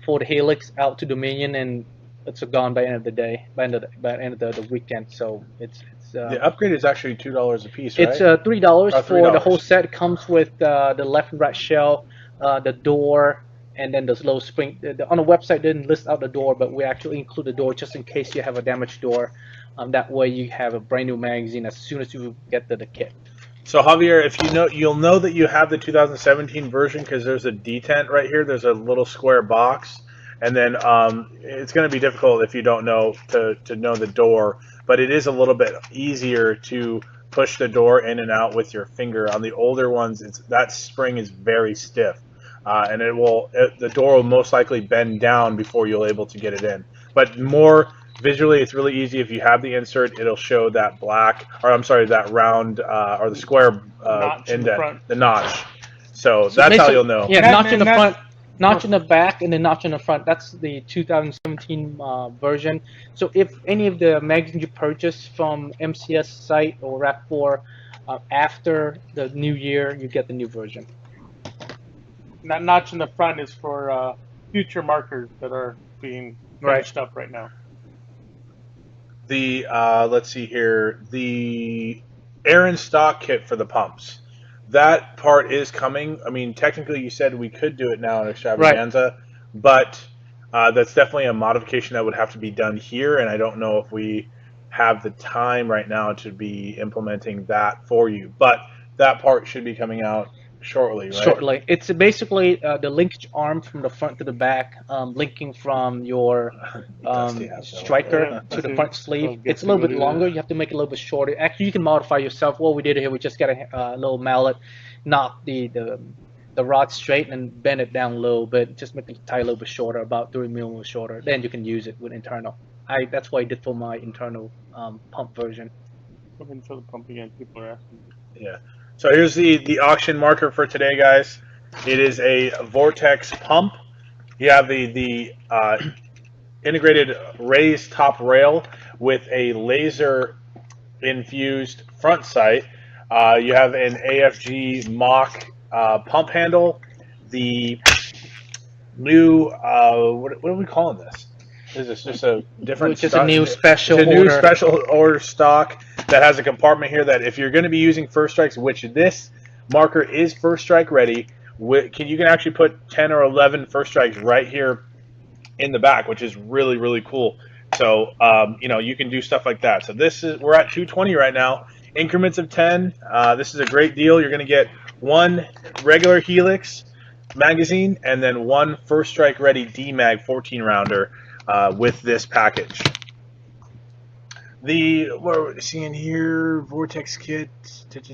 for the Helix out to Dominion, and it's gone by the end of the day, by the end of the weekend. So it's The upgrade is actually $2 a piece, right? it's $3 Oh, for the $3. whole set. It comes with the left and right shell, the door, and then the little spring. On the website didn't list out the door, but we actually include the door just in case you have a damaged door. That way you have a brand new magazine as soon as you get the kit. So Javier, if you'll know that you have the 2017 version because there's a detent right here. There's a little square box, and then it's going to be difficult if you don't know to know the door. But it is a little bit easier to push the door in and out with your finger. On the older ones, that spring is very stiff, and the door will most likely bend down before you'll able to get it in. But more visually, it's really easy. If you have the insert, it'll show that that round or the square Notch in the indent, front. the notch. So that's how you'll know. Yeah, That- notch in the and that- front, notch in the back, and then notch in the front. That's the 2017 version. So if any of the magazines you purchase from MCS site or RAP4 after the new year, you get the new version. That notch in the front is for future markers that are being finished up right now. The let's see here, the air and stock kit for the pumps. That part is coming. I mean, technically, you said we could do it now in Extravaganza, but that's definitely a modification that would have to be done here, and I don't know if we have the time right now to be implementing that for you. But that part should be coming out shortly, right? Shortly. It's basically the linkage arm from the front to the back, linking from your Dusty has that one. striker Yeah, to the Dusty. front sleeve. Oh, It's a guessing little what bit it longer. is. You have to make it a little bit shorter. Actually, you can modify yourself. What we did here, we just got a little mallet, knock the rod straight and bend it down a little bit. Just make the tie a little bit shorter, about 3 millimeters shorter. Then you can use it with internal. That's what I did for my internal pump version. Go ahead and show the pump again. People are asking. Yeah. So here's the auction marker for today, guys. It is a vortex pump. You have the integrated raised top rail with a laser infused front sight. You have an AFG mock pump handle. The new what are we calling this? Is this just a different? Just a new special It's a new order. special order stock that has a compartment here that if you're going to be using first strikes, which this marker is first strike ready, you can actually put 10 or 11 first strikes right here in the back, which is really, really cool. So you can do stuff like that. So we're at 220 right now, increments of 10. This is a great deal. You're going to get one regular Helix magazine and then one first strike ready D-Mag 14 rounder with this package. What are we seeing here? Vortex kit. When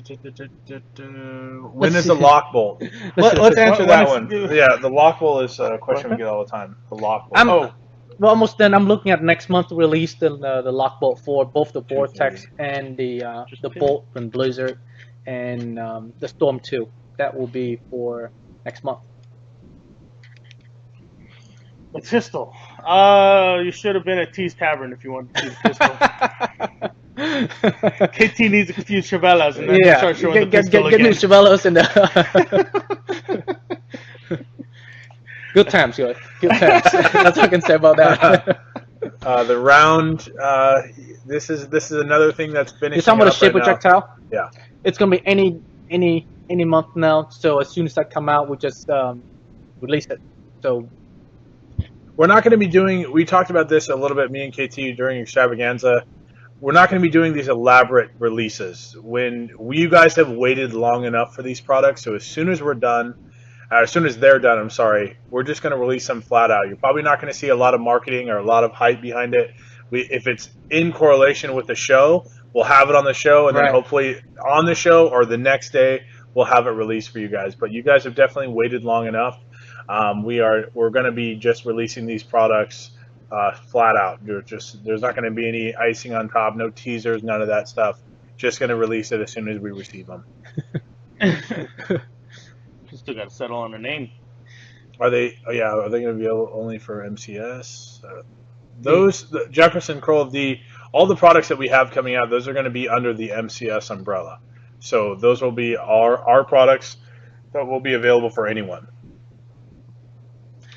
is the lock bolt? Let's answer that one. Yeah, the lock bolt is a question we get all the time. The lock bolt. We're almost done. I'm looking at next month to release the lock bolt for both the Vortex and the Bolt and Blizzard and the Storm 2. That will be for next month. A pistol. You should have been at T's Tavern if you wanted to see the pistol. KT needs to confuse Chevelas and then start showing the pistol get new again. Chevelos and good times, guys. Good times. That's all I can say about that. The round. This is another thing that's finishing. You're talking about the shape right projectile? Yeah. It's gonna be any month now. So as soon as that come out, we just release it. So we're not going to be doing. We talked about this a little bit, me and KT, during Extravaganza. We're not going to be doing these elaborate releases. You guys have waited long enough for these products, so as soon as we're done, as soon as they're done, I'm sorry, we're just going to release them flat out. You're probably not going to see a lot of marketing or a lot of hype behind it. If it's in correlation with the show, we'll have it on the show, and then hopefully on the show or the next day, we'll have it released for you guys. But you guys have definitely waited long enough. We're going to be just releasing these products flat out. There's not going to be any icing on top, no teasers, none of that stuff. Just going to release it as soon as we receive them. Still got to settle on a name. Are they? Oh yeah, are they going to be only for MCS? The Jefferson, Kroll, all the products that we have coming out, those are going to be under the MCS umbrella. So those will be our products that will be available for anyone.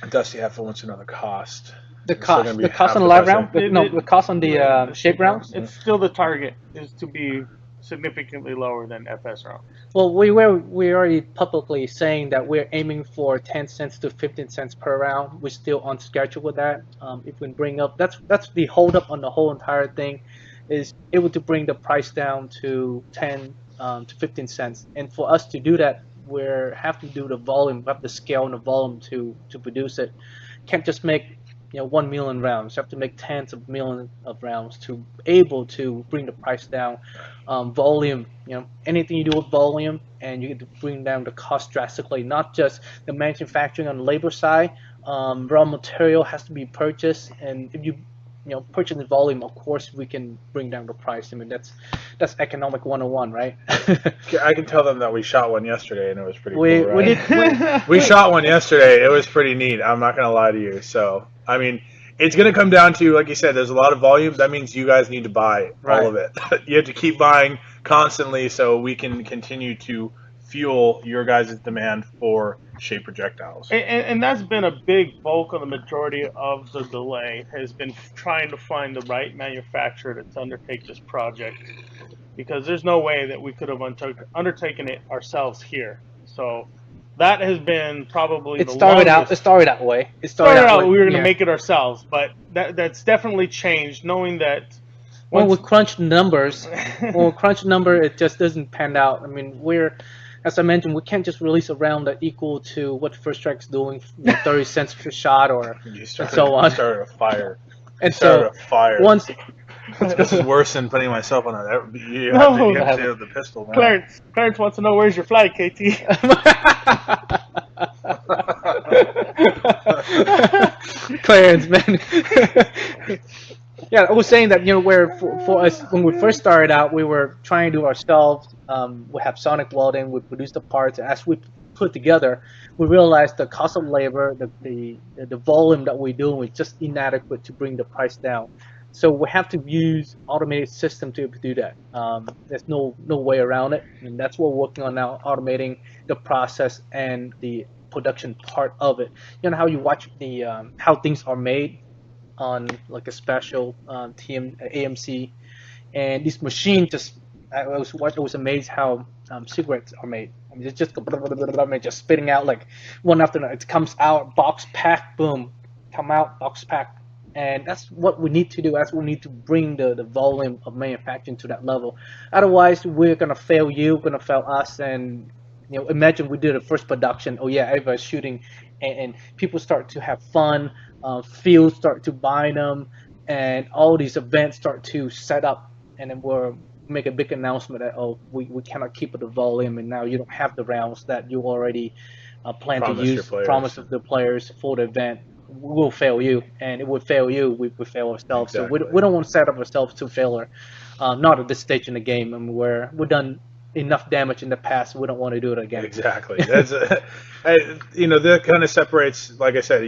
Dusty Heffa wants to know the cost. The cost on the live round? The cost on the shape rounds? It's still the target is to be significantly lower than FS round. Well, we already publicly saying that we're aiming for 10 cents to 15 cents per round. We're still on schedule with that. If we bring up, that's the hold up on the whole entire thing, is able to bring the price down to 10 to 15 cents. And for us to do that, we have to do the volume, we have to scale on the volume to produce it. Can't just make 1 million rounds. You have to make tens of millions of rounds to able to bring the price down. Volume, anything you do with volume, and you get to bring down the cost drastically. Not just the manufacturing on the labor side. Raw material has to be purchased, and if you purchase the volume, of course we can bring down the price. I mean that's economic 101, right? I can tell them that we shot one yesterday and it was pretty cool, right? We We shot one yesterday. It was pretty neat. I'm not going to lie to you. So, I mean, it's going to come down to, like you said, there's a lot of volume. That means you guys need to buy all of it. You have to keep buying constantly so we can continue to fuel your guys' demand for shape projectiles. And that's been a big bulk of the majority of the delay, has been trying to find the right manufacturer to undertake this project, because there's no way that we could have undertaken it ourselves here. So that has been probably It started that way. We were going to make it ourselves, but that's definitely changed, knowing that when we Once- crunch numbers, it just doesn't pan out. I mean, as I mentioned, we can't just release a round that equal to what First Strike's doing, 30 cents per shot, or You and so on. started a fire. And Started so a fire. once, This is worse than putting myself on that. You No. have to say with the pistol. Man. Clarence wants to know where's your flag, KT. Clarence, man. Yeah, I was saying that where for us when we first started out, we were trying to do ourselves. We have sonic welding. We produce the parts. As we put together, we realized the cost of labor, the volume that we do, is just inadequate to bring the price down. So we have to use automated system to do that. There's no way around it, and that's what we're working on now, automating the process and the production part of it. You know how you watch the how things are made on like a special AMC, and this machine I was amazed how cigarettes are made. I mean, it's just just spitting out like one after another. It comes out box pack, boom, come out box pack. And that's what we need to do. That's what we need to bring the volume of manufacturing to that level. Otherwise, we're gonna fail you, gonna fail us. And imagine we did the first production. Oh yeah, everybody's shooting, and people start to have fun. Fields start to buy them, and all these events start to set up. And then we'll make a big announcement that we cannot keep the volume, and now you don't have the rounds that you already plan to use. Promise of the players for the event. We'll fail you, and it would fail you. We would fail ourselves. Exactly. So we don't want to set up ourselves to failure. Not at this stage in the game. I mean, we've done enough damage in the past. We don't want to do it again. Exactly. That's that kind of separates. Like I said,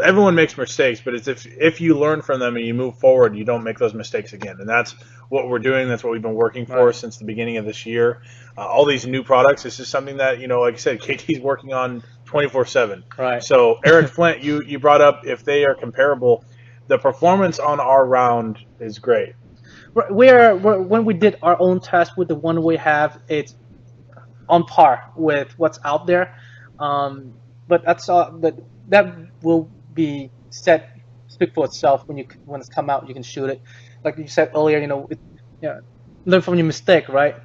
everyone makes mistakes, but it's if you learn from them and you move forward, you don't make those mistakes again. And that's what we're doing. That's what we've been working for since the beginning of this year. All these new products. This is something that like I said, KT's working on 24/7. Right. So Aaron Flint, you brought up if they are comparable, the performance on our round is great. We're when we did our own test with the one we have, it's on par with what's out there. But that's all. But that will be speak for itself when it's come out. You can shoot it, like you said earlier. Learn from your mistake, right?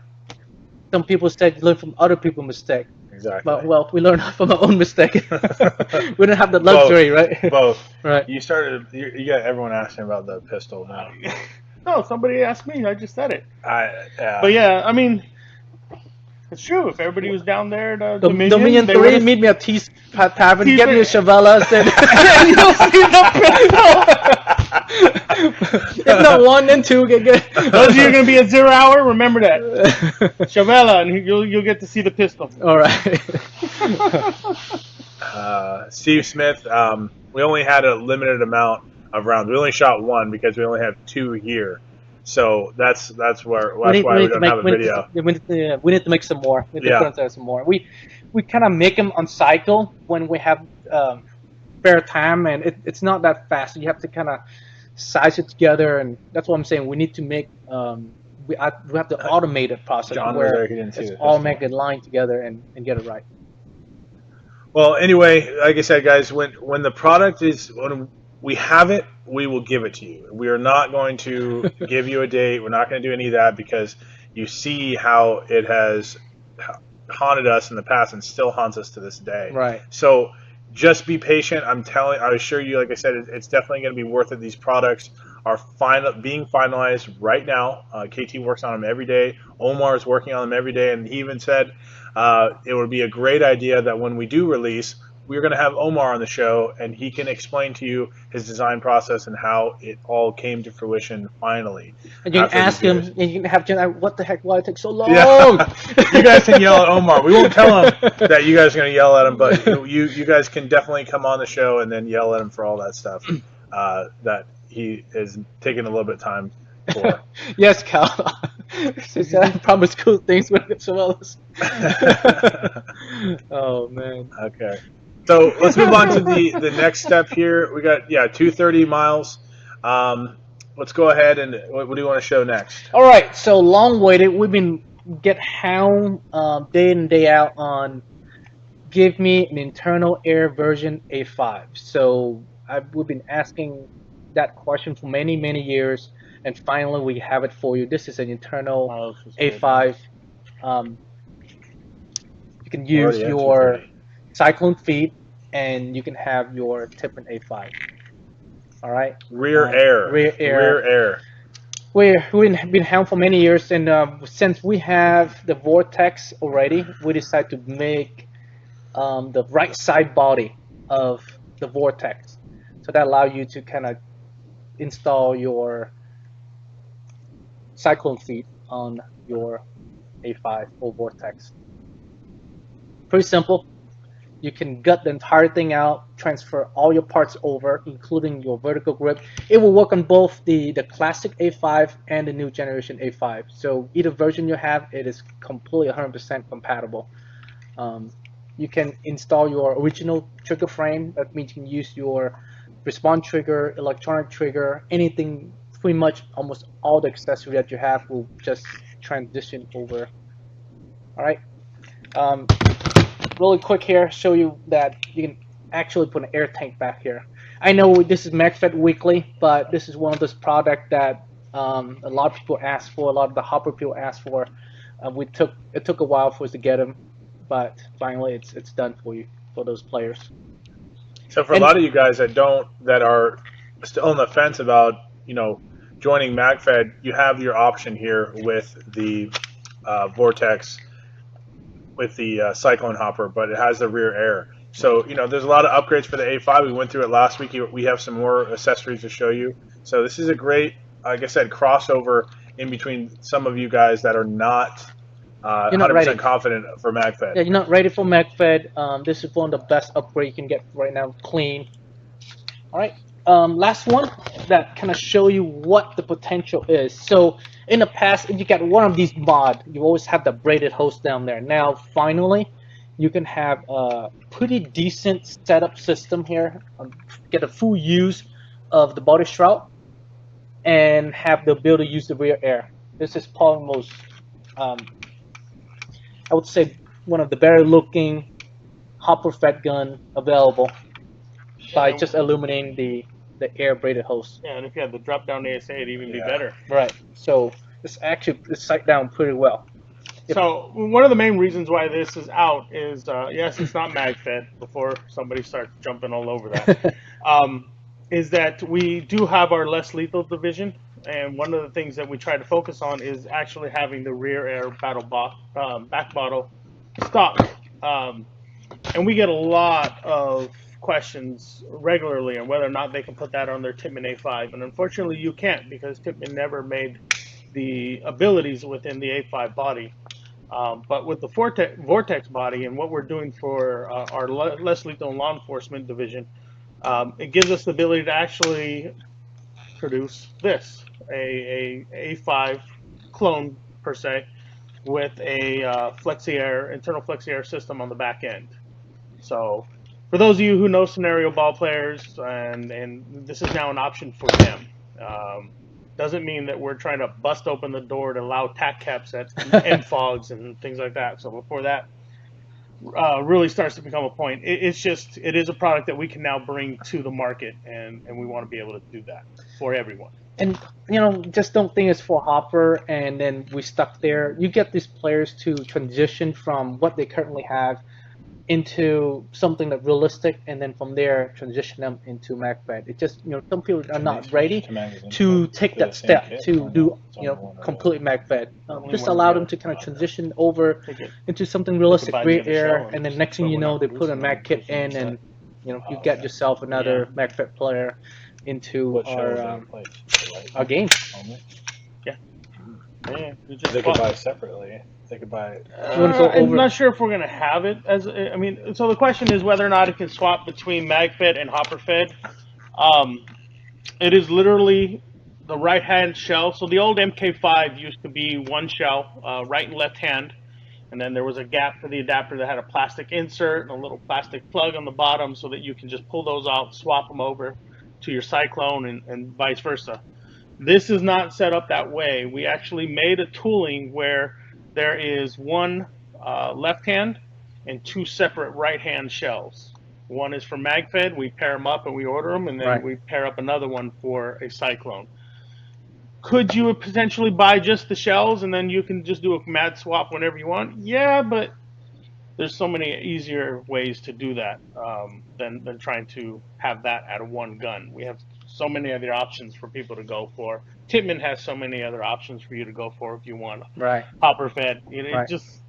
Some people said learn from other people's mistake. Exactly. But well, we learned from our own mistake. We didn't have the luxury, right? Both. Right. You started. You got everyone asking about the pistol now. No, somebody asked me. I just said it. Yeah. But yeah, I mean, it's true. If everybody was down there at Dominion they 3, would've- meet me at T's Tavern, T's get me a Tavern. Chavella, and you'll see the pistol. If not 1 and 2, get. Those of you are going to be at 0 hour, remember that. Chavella, and you'll get to see the pistol. All right. Steve Smith, we only had a limited amount of rounds. We only shot 1 because we only have 2 here. So that's why we don't have a video. We need to make some more. We need to put some more. We kind of make them on cycle when we have spare time, and it's not that fast. You have to kind of size it together, and that's what I'm saying. We need to make we have to automate the process John where was there, he didn't see it's the all pistol. make a line together and get it right. Well, anyway, like I said, guys, when the product is when we have it, we will give it to you. We are not going to give you a date. We're not going to do any of that because you see how it has haunted us in the past and still haunts us to this day. Right. So just be patient. I assure you, like I said, it's definitely going to be worth it. These products are being finalized right now. KT works on them every day. Omar is working on them every day, and he even said it would be a great idea that when we do release, we're going to have Omar on the show, and he can explain to you his design process and how it all came to fruition finally. And you can after ask these him, years. and you can have Jen, what the heck, why it take so long? Yeah. You guys can yell at Omar. We won't tell him that you guys are going to yell at him, but you guys can definitely come on the show and then yell at him for all that stuff that he is taking a little bit of time for. Yes, Cal. She said I promised cool things with Chavelas. Oh, man. Okay. So let's move on to the next step here. We got 230 miles. Let's go ahead and what do you want to show next? All right, so long waited. We've been get hound day in and day out on give me an internal air version A5. So we've been asking that question for many years, And finally, we have it for you. This is an internal Oh, this is good. A5. You can We're use already at your 230. cyclone feed, and you can have your Tippin A5. All right. Rear air. Rear air. Rear air. We've been home for many years, and since we have the vortex already, we decided to make the right side body of the vortex, so that allows you to kind of install your cyclone feed on your A5 or vortex. Pretty simple. You can gut the entire thing out, transfer all your parts over, including your vertical grip. It will work on both the classic A5 and the new generation A5. So either version you have, it is completely 100% compatible. You can install your original trigger frame. That means you can use your response trigger, electronic trigger, anything, pretty much almost all the accessory that you have will just transition over. All right. Really quick here, show you that you can actually put an air tank back here. I know this is MacFed Weekly, but this is one of those products that a lot of people ask for, a lot of the hopper people ask for. It took a while for us to get them, but finally it's done for you, for those players. So for a lot of you guys that are still on the fence about joining MagFed, you have your option here with the Vortex, with the Cyclone hopper, but it has the rear air. So there's a lot of upgrades for the A5. We went through it last week. We have some more accessories to show you. So this is a great, like I said, crossover in between some of you guys that are not 100% confident for MagFed. Yeah, you're not ready for MagFed. This is one of the best upgrades you can get right now, clean. All right. Last one that kind of show you what the potential is. So in the past, if you got one of these mods, you always have the braided hose down there. Now, finally, you can have a pretty decent setup system here. Get a full use of the body shroud and have the ability to use the rear air. This is probably most, I would say, one of the better looking hopper fed gun available by just illuminating the air braided hose. Yeah, and if you had the drop down ASA, it'd even be better. Right. So it's sight down pretty well. So one of the main reasons why this is out is yes, it's not MagFed. Before somebody starts jumping all over that, is that we do have our less lethal division, and one of the things that we try to focus on is actually having the rear air back bottle stock, and we get a lot of questions regularly on whether or not they can put that on their Tippmann A5, and unfortunately you can't, because Tippmann never made the abilities within the A5 body. But with the vortex body and what we're doing for our less lethal law enforcement division, it gives us the ability to actually produce this, a A5 clone per se, with a internal flexi air system on the back end. So for those of you who know scenario ball players, and this is now an option for them. Doesn't mean that we're trying to bust open the door to allow tack caps at MFWs and things like that. So before that really starts to become a point, it is a product that we can now bring to the market, and we want to be able to do that for everyone. And just don't think it's for hopper and then we stuck there. You get these players to transition from what they currently have into something that's realistic, and then from there transition them into MagFed. It just some people are not ready to take that step to do complete MagFed. Just allow them to kind of transition over into something realistic, rear air, and then next thing you know, they put a mag kit in, and you get yourself another MagFed player into our game. Yeah. They could buy separately. They could buy it. I'm not sure if we're going to have it as. So the question is whether or not it can swap between MagFed and hopper fed. It is literally the right hand shell. So the old MK5 used to be one shell, right and left hand, and then there was a gap for the adapter that had a plastic insert and a little plastic plug on the bottom, so that you can just pull those out, swap them over to your Cyclone, and vice versa. This is not set up that way. We actually made a tooling where there is one left hand and two separate right hand shells. One is for MagFed, we pair them up and we order them, and then we pair up another one for a Cyclone. Could you potentially buy just the shells and then you can just do a mad swap whenever you want? Yeah, but there's so many easier ways to do that than trying to have that out of one gun. We have so many other options for people to go for. Tippmann has so many other options for you to go for if you want Right. hopper fed. It Right. just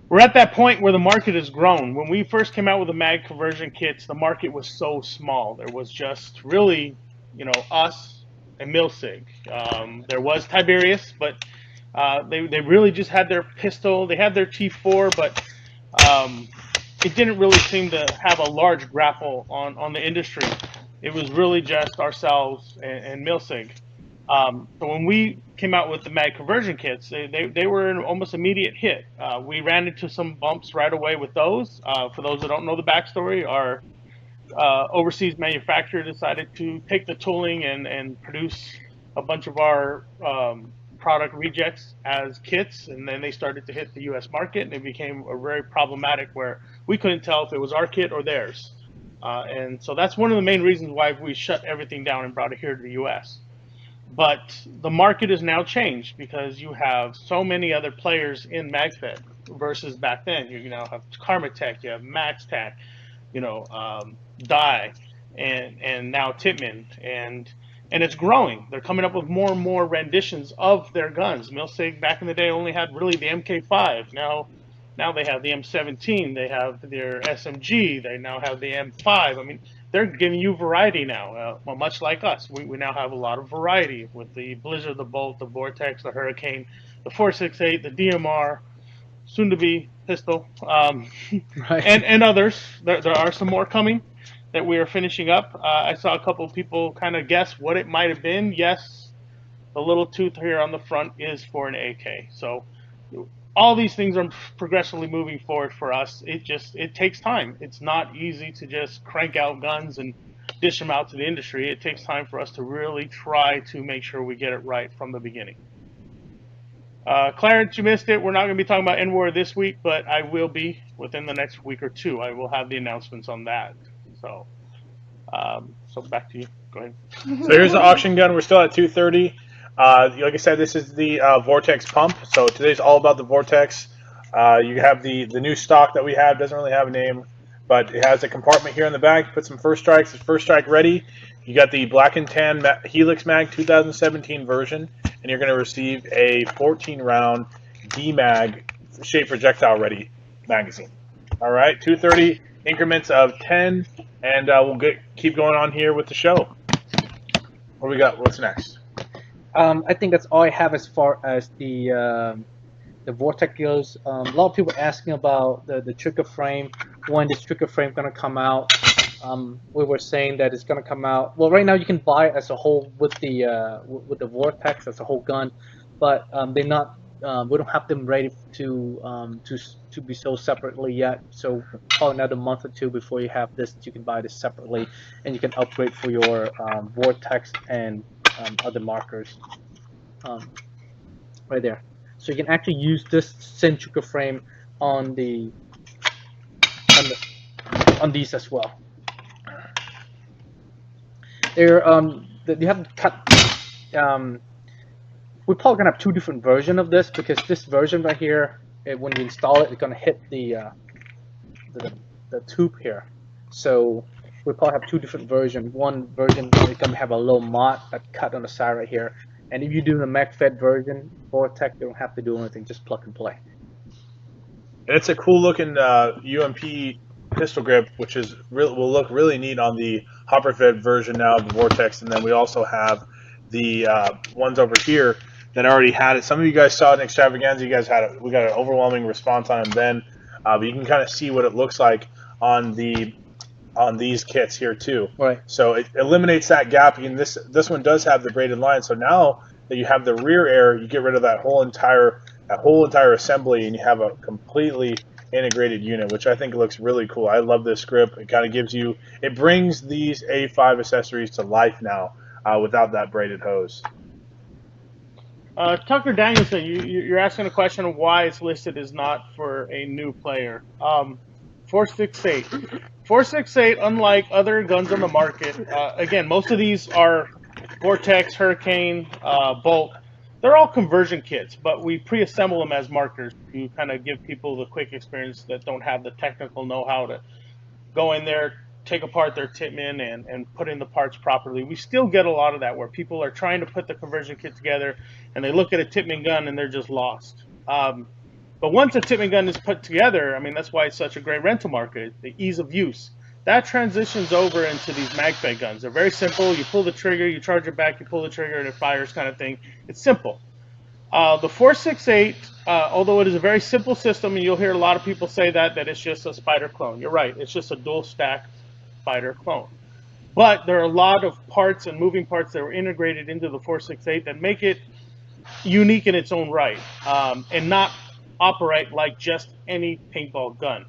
we're at that point where the market has grown. When we first came out with the mag conversion kits, the market was so small. There was just really, us and Milsig. There was Tiberius, but they really just had their pistol. They had their T4, but it didn't really seem to have a large grapple on the industry. It was really just ourselves and Milsig. So when we came out with the mag conversion kits, they were an almost immediate hit. We ran into some bumps right away with those. For those that don't know the backstory, our overseas manufacturer decided to take the tooling and produce a bunch of our product rejects as kits, and then they started to hit the U.S. market, and it became a very problematic where we couldn't tell if it was our kit or theirs. And so that's one of the main reasons why we shut everything down and brought it here to the U.S. But the market has now changed because you have so many other players in MagFed versus back then. You now have Karmatech, you have MaxTac, Die, and now Tippmann, and it's growing. They're coming up with more and more renditions of their guns. Milsig back in the day only had really the MK5. Now they have the M17. They have their SMG. They now have the M5. I mean, they're giving you variety now. Well, much like us, we now have a lot of variety with the Blizzard, the Bolt, the Vortex, the Hurricane, the 468, the DMR, soon to be pistol, Right. and others. There are some more coming that we are finishing up. I saw a couple of people kind of guess what it might have been. Yes, the little tooth here on the front is for an AK. So all these things are progressively moving forward for us. It takes time. It's not easy to just crank out guns and dish them out to the industry. It takes time for us to really try to make sure we get it right from the beginning. Clarence, you missed it. We're not going to be talking about NWAR this week, but I will be within the next week or two. I will have the announcements on that. So back to you. Go ahead. So here's the auction gun. We're still at 230. Like I said, this is the Vortex pump. So today's all about the Vortex. You have the new stock that we have. Doesn't really have a name, but it has a compartment here in the back. Put some first strikes. It's first strike ready. You got the black and tan Helix mag 2017 version, and you're going to receive a 14-round DMag shape projectile ready magazine. All right, 230 increments of 10, and we'll keep going on here with the show. What do we got? What's next? I think that's all I have as far as the Vortex goes. A lot of people asking about the trigger frame. When this trigger frame gonna come out? We were saying that it's gonna come out. Well, right now you can buy it as a whole with the Vortex as a whole gun, but they're not. We don't have them ready to be sold separately yet. So probably another month or two before you have this, you can buy this separately, and you can upgrade for your Vortex and other markers right there. So you can actually use this same trigger frame on these as well. They're you have to cut. We're probably gonna have two different versions of this because this version right here, when you install it, it's gonna hit the tube here. So we probably have two different versions. One version is gonna have a little mott that cut on the side right here, and if you do the MagFed version, Vortex, you don't have to do anything, just plug and play. And it's a cool looking UMP pistol grip, which will look really neat on the hopper-fed version now of the Vortex. And then we also have the ones over here that already had it. Some of you guys saw it in Extravaganza. You guys we got an overwhelming response on them then, but you can kind of see what it looks like on these kits here too. Right. So it eliminates that gap. And this one does have the braided line. So now that you have the rear air, you get rid of that whole entire assembly, and you have a completely integrated unit, which I think looks really cool. I love this grip. It kind of it brings these A5 accessories to life now without that braided hose. Tucker Danielson, you're asking a question of why it's listed as not for a new player. 468, unlike other guns on the market, again, most of these are Vortex, Hurricane, Bolt, they're all conversion kits, but we pre-assemble them as markers to kind of give people the quick experience that don't have the technical know-how to go in there, take apart their Titman and put in the parts properly. We still get a lot of that where people are trying to put the conversion kit together and they look at a Titman gun and they're just lost. But once a Titman gun is put together, I mean, that's why it's such a great rental market, the ease of use. That transitions over into these MagFed guns. They're very simple. You pull the trigger, you charge it back, you pull the trigger, and it fires kind of thing. It's simple. The 468, although it is a very simple system, and you'll hear a lot of people say that it's just a Spider clone. You're right. It's just a dual stack Spider clone. But there are a lot of parts and moving parts that were integrated into the 468 that make it unique in its own right, and not operate like just any paintball gun.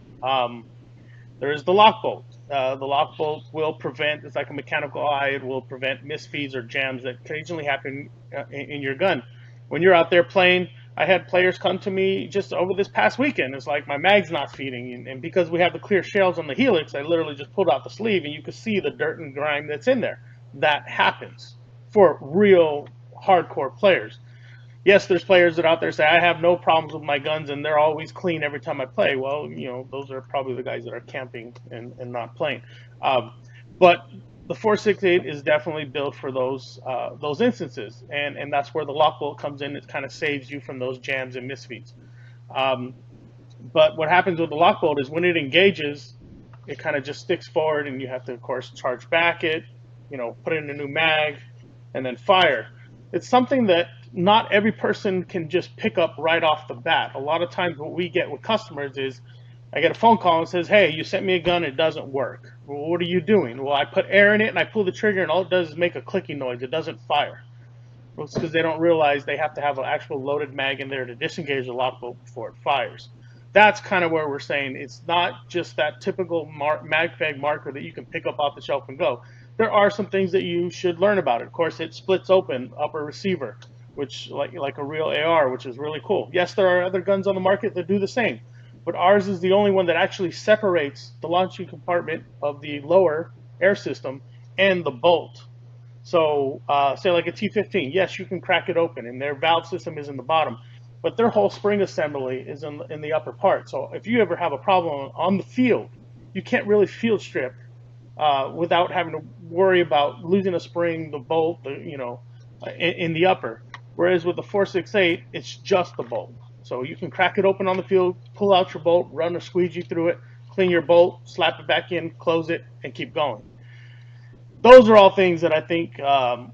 There is the lock bolt. The lock bolt will prevent, it's like a mechanical eye, it will prevent misfeeds or jams that occasionally happen in your gun. When you're out there playing, I had players come to me just over this past weekend. It's like my mag's not feeding, and because we have the clear shells on the Helix, I literally just pulled out the sleeve and you could see the dirt and grime that's in there. That happens for real hardcore players. Yes, there's players that are out there say, I have no problems with my guns and they're always clean every time I play. Well, you know, those are probably the guys that are camping and not playing. But the 468 is definitely built for those instances, and that's where the lock bolt comes in. It kind of saves you from those jams and misfeeds. But what happens with the lock bolt is when it engages, it kind of just sticks forward, and you have to, of course, charge back it, you know, put in a new mag, and then fire. It's something that not every person can just pick up right off the bat. A lot of times what we get with customers is I get a phone call and says, hey, you sent me a gun, it doesn't work. Well, what are you doing? Well, I put air in it and I pull the trigger and all it does is make a clicking noise. It doesn't fire. Well, it's because they don't realize they have to have an actual loaded mag in there to disengage the lock bolt before it fires. That's kind of where we're saying it's not just that typical MagFag marker that you can pick up off the shelf and go. There are some things that you should learn about it. Of course, it splits open upper receiver, which like a real AR, which is really cool. Yes, there are other guns on the market that do the same, but ours is the only one that actually separates the launching compartment of the lower air system and the bolt. So say like a T-15, yes, you can crack it open and their valve system is in the bottom, but their whole spring assembly is in the upper part. So if you ever have a problem on the field, you can't really field strip without having to worry about losing a spring, the bolt, in the upper. Whereas with the 468, it's just the bolt. So you can crack it open on the field, pull out your bolt, run a squeegee through it, clean your bolt, slap it back in, close it, and keep going. Those are all things that I think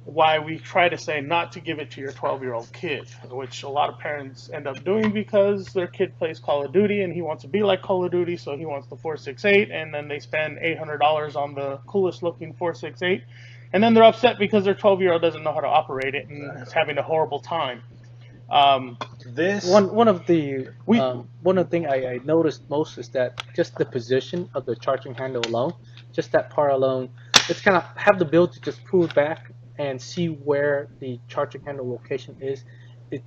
why we try to say not to give it to your 12-year-old kid, which a lot of parents end up doing because their kid plays Call of Duty and he wants to be like Call of Duty, so he wants the 468, and then they spend $800 on the coolest looking 468, and then they're upset because their 12-year-old doesn't know how to operate it and is having a horrible time. One of the thing I noticed most is that just the position of the charging handle alone, just that part alone, it's kind of have the ability to just pull it back and see where the charging handle location is. It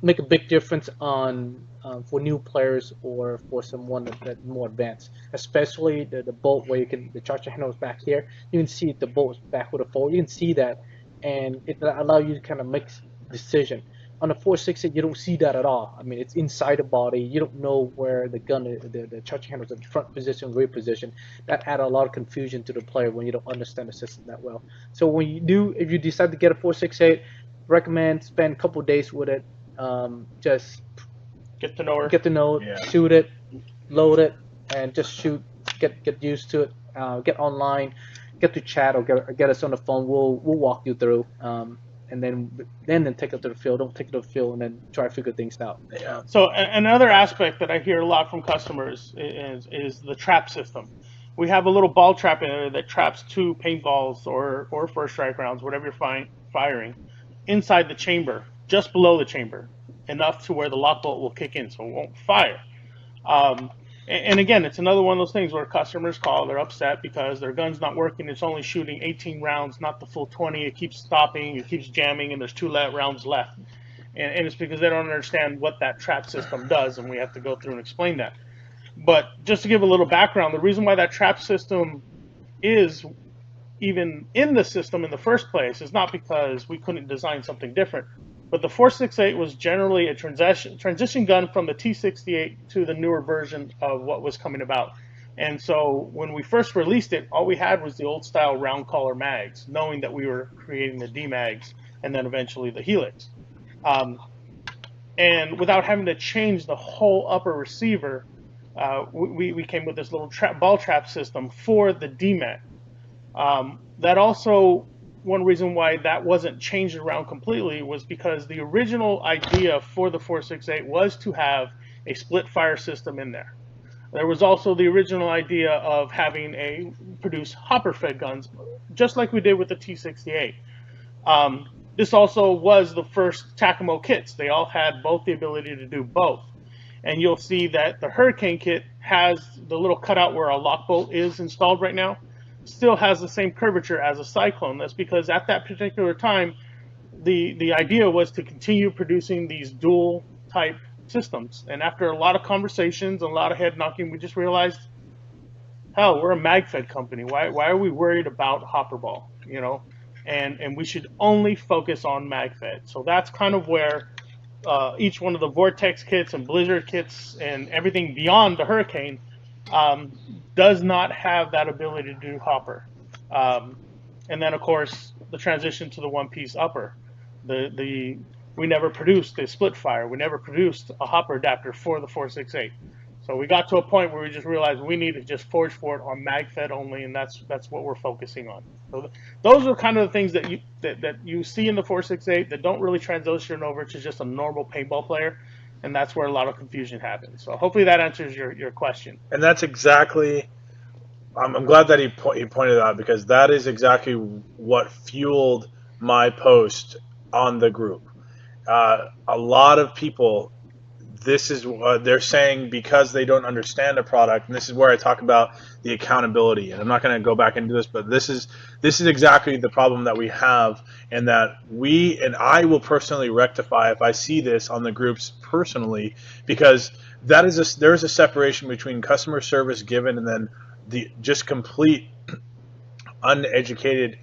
make a big difference on for new players or for someone that more advanced, especially the bolt where the charging handle is back here. You can see the bolt is back with a fold. You can see that, and it allows you to kind of make decision. On the 468, you don't see that at all. I mean, it's inside the body. You don't know where the gun, the charging handle is in front position, rear position. That adds a lot of confusion to the player when you don't understand the system that well. So when you do, if you decide to get a 468, recommend spend a couple of days with it. Just get to know her, it, shoot it, load it, and just shoot. Get used to it. Get online, get to chat or get us on the phone. We'll walk you through. And then take it to the field. Don't take it to the field and then try to figure things out. Yeah. So another aspect that I hear a lot from customers is the trap system. We have a little ball trap in there that traps 2 paintballs or first strike rounds, whatever you're firing, inside the chamber, just below the chamber, enough to where the lock bolt will kick in, so it won't fire. And again, it's another one of those things where customers call, they're upset because their gun's not working. It's only shooting 18 rounds, not the full 20. It keeps stopping, it keeps jamming, and there's 2 rounds left. And it's because they don't understand what that trap system does, and we have to go through and explain that. But just to give a little background, the reason why that trap system is even in the system in the first place is not because we couldn't design something different, but the 468 was generally a transition gun from the T68 to the newer version of what was coming about. And so when we first released it, all we had was the old style round collar mags, knowing that we were creating the D mags and then eventually the Helix. And without having to change the whole upper receiver, we came with this little ball trap system for the DMAG. That also, one reason why that wasn't changed around completely was because the original idea for the 468 was to have a split fire system in there. There was also the original idea of having produce hopper fed guns, just like we did with the T68. This also was the first TACAMO kits. They all had both the ability to do both. And you'll see that the Hurricane kit has the little cutout where a lock bolt is installed right now, still has the same curvature as a Cyclone. That's because at that particular time, the idea was to continue producing these dual type systems. And after a lot of conversations, a lot of head knocking, we just realized, hell, we're a mag-fed company. Why are we worried about hopper ball, you know? And we should only focus on mag-fed. So that's kind of where each one of the Vortex kits and Blizzard kits and everything beyond the Hurricane does not have that ability to do hopper. And then, of course, the transition to the one-piece upper. We never produced a split fire. We never produced a hopper adapter for the 468. So we got to a point where we just realized we need to just forge for it on mag-fed only, and that's what we're focusing on. So those are kind of the things that you see in the 468 that don't really transition over to just a normal paintball player, and that's where a lot of confusion happens. So hopefully that answers your question. And that's exactly. I'm glad that he pointed out, because that is exactly what fueled my post on the group. A lot of people, this is what they're saying because they don't understand the product, and this is where I talk about the accountability. And I'm not going to go back into this, but this is exactly the problem that we have, and that I will personally rectify if I see this on the groups personally, because there is a separation between customer service given and then the just complete uneducated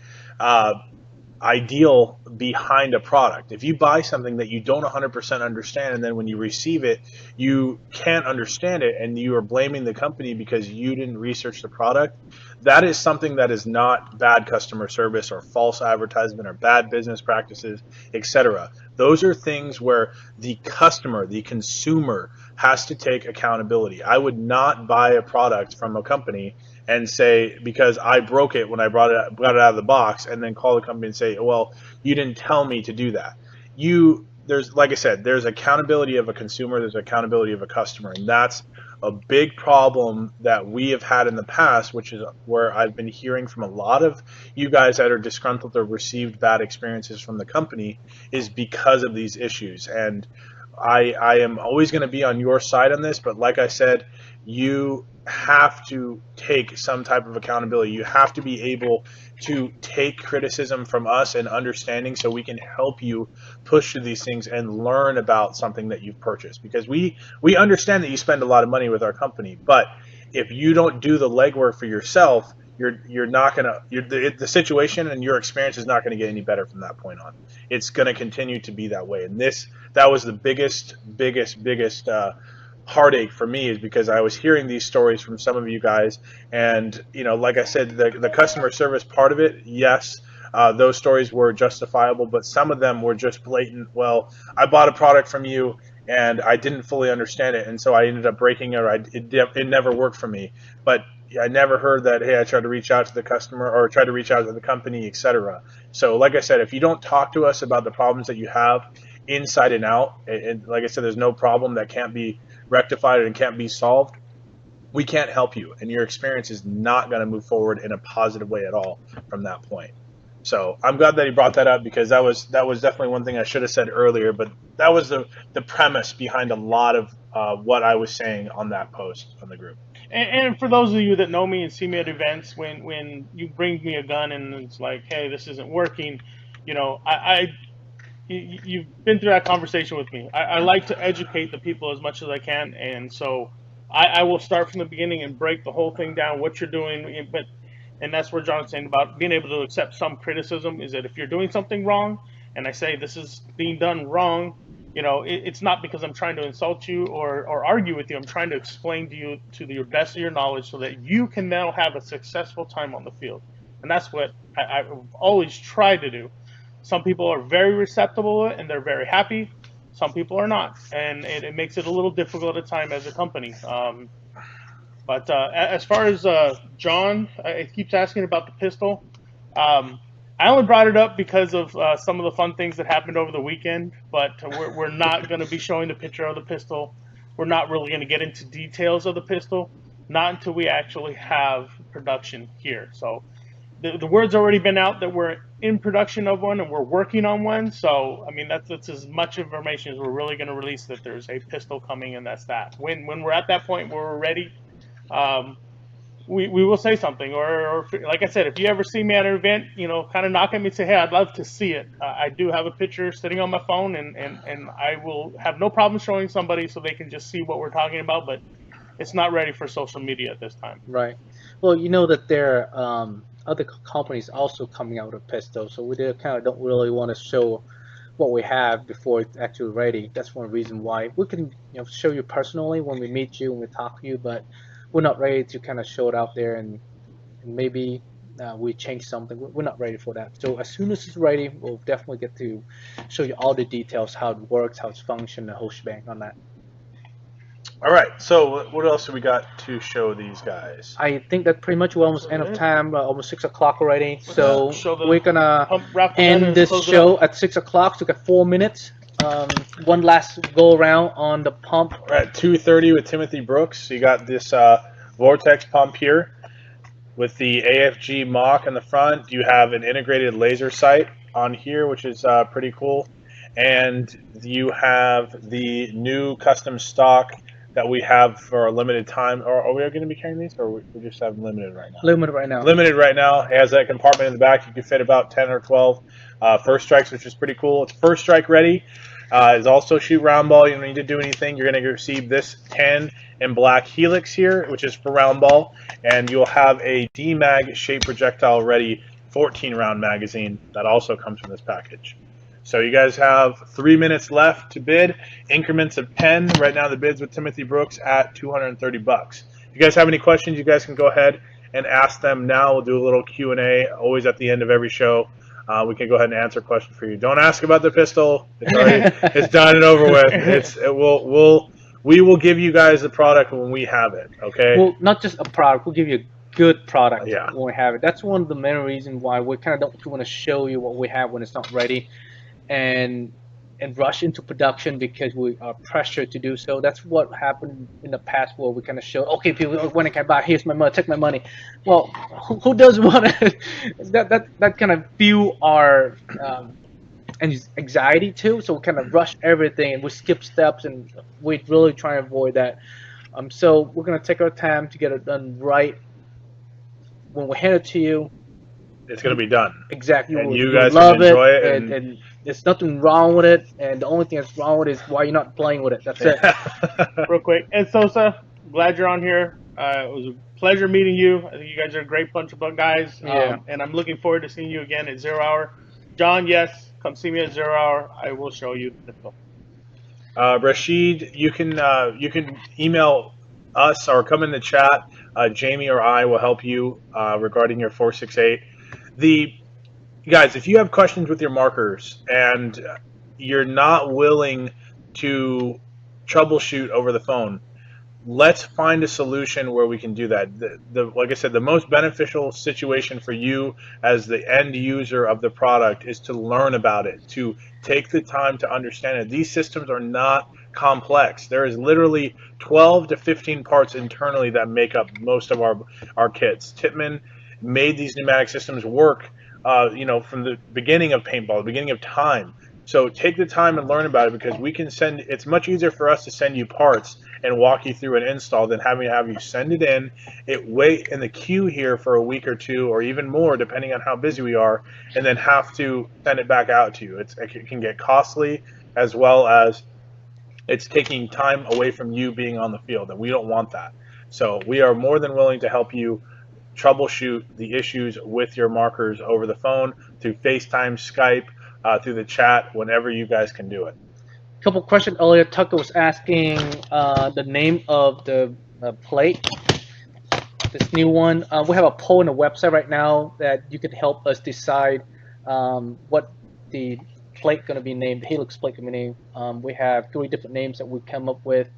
ideal behind a product. If you buy something that you don't 100% understand, and then when you receive it, you can't understand it, and you are blaming the company because you didn't research the product, that is something that is not bad customer service or false advertisement or bad business practices, etc. Those are things where the customer, the consumer, has to take accountability. I would not buy a product from a company and say, because I broke it when I brought it out of the box, and then call the company and say, well, you didn't tell me to do that. There's, like I said, there's accountability of a consumer, there's accountability of a customer, and that's a big problem that we have had in the past, which is where I've been hearing from a lot of you guys that are disgruntled or received bad experiences from the company, is because of these issues. And I am always going to be on your side on this, but like I said, you have to take some type of accountability. You have to be able to take criticism from us and understanding, so we can help you push through these things and learn about something that you've purchased. Because we understand that you spend a lot of money with our company, but if you don't do the legwork for yourself, you're not gonna. The situation and your experience is not going to get any better from that point on. It's going to continue to be that way. And that was the biggest heartache for me, is because I was hearing these stories from some of you guys, and like I said, the customer service part of it, yes, those stories were justifiable, but some of them were just blatant. Well, I bought a product from you and I didn't fully understand it, and so I ended up breaking it. It never worked for me. But I never heard that, hey, I tried to reach out to the customer or tried to reach out to the company, etc. So like I said, if you don't talk to us about the problems that you have inside and out, and like I said, there's no problem that can't be rectified and can't be solved, we can't help you, and your experience is not going to move forward in a positive way at all from that point. So I'm glad that he brought that up, because that was definitely one thing I should have said earlier, but that was the premise behind a lot of what I was saying on that post on the group. And for those of you that know me and see me at events, when you bring me a gun and it's like, hey, this isn't working, you've been through that conversation with me. I like to educate the people as much as I can, and so I will start from the beginning and break the whole thing down, what you're doing. But and that's where John's saying about being able to accept some criticism. Is that if you're doing something wrong, and I say this is being done wrong, it's not because I'm trying to insult you or argue with you. I'm trying to explain to you to your best of your knowledge so that you can now have a successful time on the field. And that's what I've always tried to do. Some people are very receptive to it and they're very happy. Some people are not, and it makes it a little difficult at time as a company. But as far as John, it keeps asking about the pistol. I only brought it up because of some of the fun things that happened over the weekend, but we're not going to be showing the picture of the pistol. We're not really going to get into details of the pistol, not until we actually have production here. So the word's already been out that we're in production of one and we're working on one. So, I mean, that's as much information as we're really going to release, that there's a pistol coming, and that's that. When we're at that point where we're ready, we will say something, or like I said, if you ever see me at an event, kind of knock at me and say, hey, I'd love to see it. I do have a picture sitting on my phone, and I will have no problem showing somebody so they can just see what we're talking about, but it's not ready for social media at this time. Right. Well, you know that there are other companies also coming out with pistols, so we kind of don't really want to show what we have before it's actually ready. That's one reason why we can show you personally when we meet you and we talk to you, but we're not ready to kind of show it out there, and maybe we change something. We're not ready for that. So as soon as it's ready, we'll definitely get to show you all the details, how it works, how it's functioned, the whole shebang on that. All right. So what else do we got to show these guys? I think that pretty much we're almost end of time, almost 6 o'clock already. So Show we're gonna wrap it end and this close it show up. at 6 o'clock. So we got 4 minutes. One last go around on the pump. We're at 2:30 with Timothy Brooks. You got this vortex pump here with the AFG mock in the front. You have an integrated laser sight on here, which is pretty cool. And you have the new custom stock that we have for a limited time. Or are we going to be carrying these, or we just have them limited right now? Limited right now. Limited right now. It has that compartment in the back. You can fit about 10 or 12 first strikes, which is pretty cool. It's first strike ready. It's also shoot round ball. You don't need to do anything. You're going to receive this tan and black Helix here, which is for round ball, and you'll have a DMAG shaped projectile ready 14 round magazine that also comes from this package. So you guys have 3 minutes left to bid, increments of 10. Right now the bid's with Timothy Brooks at $230. If you guys have any questions, you guys can go ahead and ask them now. We'll do a little Q&A always at the end of every show. We can go ahead and answer questions for you. Don't ask about the pistol. It's already it's done and over with. We will give you guys the product when we have it. Okay. Well, not just a product. We'll give you a good product when we have it. That's one of the main reasons why we kind of don't want to show you what we have when it's not ready, and rush into production because we are pressured to do so. That's what happened in the past, where we kind of show, okay, people, when I can buy, here's my money, take my money. Well, who does want to? that kind of fuel our anxiety too. So we kind of rush everything and we skip steps, and we really try and avoid that. So we're gonna take our time to get it done right. When we hand it to you, it's gonna be done. Exactly. And you guys can enjoy it. And there's nothing wrong with it, and the only thing that's wrong with it is why you're not playing with it. That's it. Real quick, Ed Sosa, glad you're on here. It was a pleasure meeting you. I think you guys are a great bunch of guys. Yeah. And I'm looking forward to seeing you again at 0 Hour. John, yes, come see me at 0 Hour. I will show you the pistol. Rashid, you can email us or come in the chat. Jamie or I will help you regarding your 468. Guys, if you have questions with your markers and you're not willing to troubleshoot over the phone, let's find a solution where we can do that. Like I said, the most beneficial situation for you as the end user of the product is to learn about it, to take the time to understand it. These systems are not complex. There is literally 12 to 15 parts internally that make up most of our kits. Tippmann made these pneumatic systems work from the beginning of paintball, the beginning of time. So take the time and learn about it, because we can it's much easier for us to send you parts and walk you through an install than having to have you send it in, wait in the queue here for a week or two or even more depending on how busy we are, and then have to send it back out to you. It can get costly, as well as it's taking time away from you being on the field, and we don't want that. So we are more than willing to help you troubleshoot the issues with your markers over the phone through FaceTime, Skype, through the chat, whenever you guys can do it. Couple questions earlier. Tucker was asking the name of the plate. This new one. We have a poll on the website right now that you could help us decide what the plate going to be named. The Helix plate going to be named. We have 3 different names that we come up with.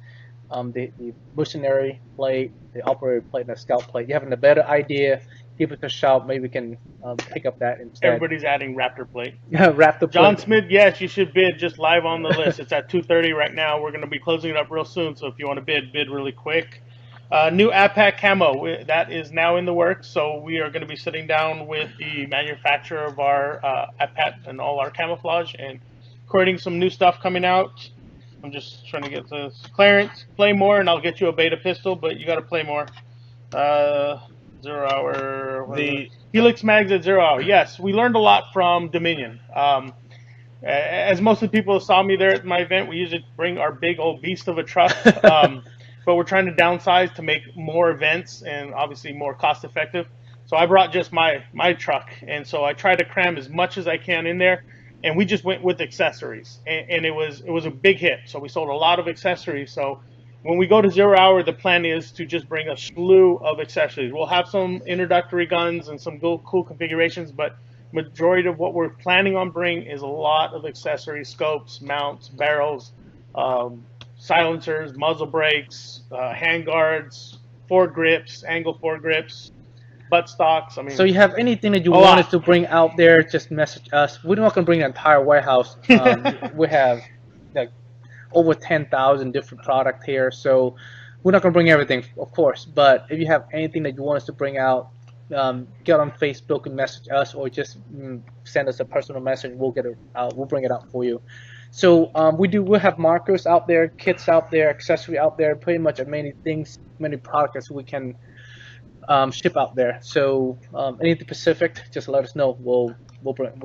The missionary plate, the operator plate, and the scout plate. You having a better idea? Give us a shout. Maybe we can pick up that instead. Everybody's adding Raptor plate. Raptor plate. John Smith, yes, you should bid just live on the list. It's at 2:30 right now. We're going to be closing it up real soon, so if you want to bid really quick. New AppPack camo, that is now in the works, so we are going to be sitting down with the manufacturer of our AppPack and all our camouflage and creating some new stuff coming out. I'm just trying to get this. Clarence, play more and I'll get you a beta pistol, but you got to play more. 0 hour. The Helix mags at 0 hour. Yes, we learned a lot from Dominion. As most of the people saw me there at my event, we usually bring our big old beast of a truck. But we're trying to downsize to make more events and obviously more cost effective. So I brought just my truck, and so I tried to cram as much as I can in there, and we just went with accessories, and it was a big hit. So we sold a lot of accessories. So when we go to 0 hour, the plan is to just bring a slew of accessories. We'll have some introductory guns and some cool configurations, but majority of what we're planning on bringing is a lot of accessories, scopes, mounts, barrels, silencers, muzzle brakes, hand guards, foregrips, angle foregrips, butt stocks. I mean, so you have anything that you want us to bring out there? Just message us. We're not going to bring the entire warehouse. We have like over 10,000 different products here, so we're not going to bring everything, of course. But if you have anything that you want us to bring out, get on Facebook and message us, or just send us a personal message. We'll get it out. We'll bring it out for you. So we'll have markers out there, kits out there, accessory out there, pretty much many things, many products we can ship out there. So anything specific, just let us know. We'll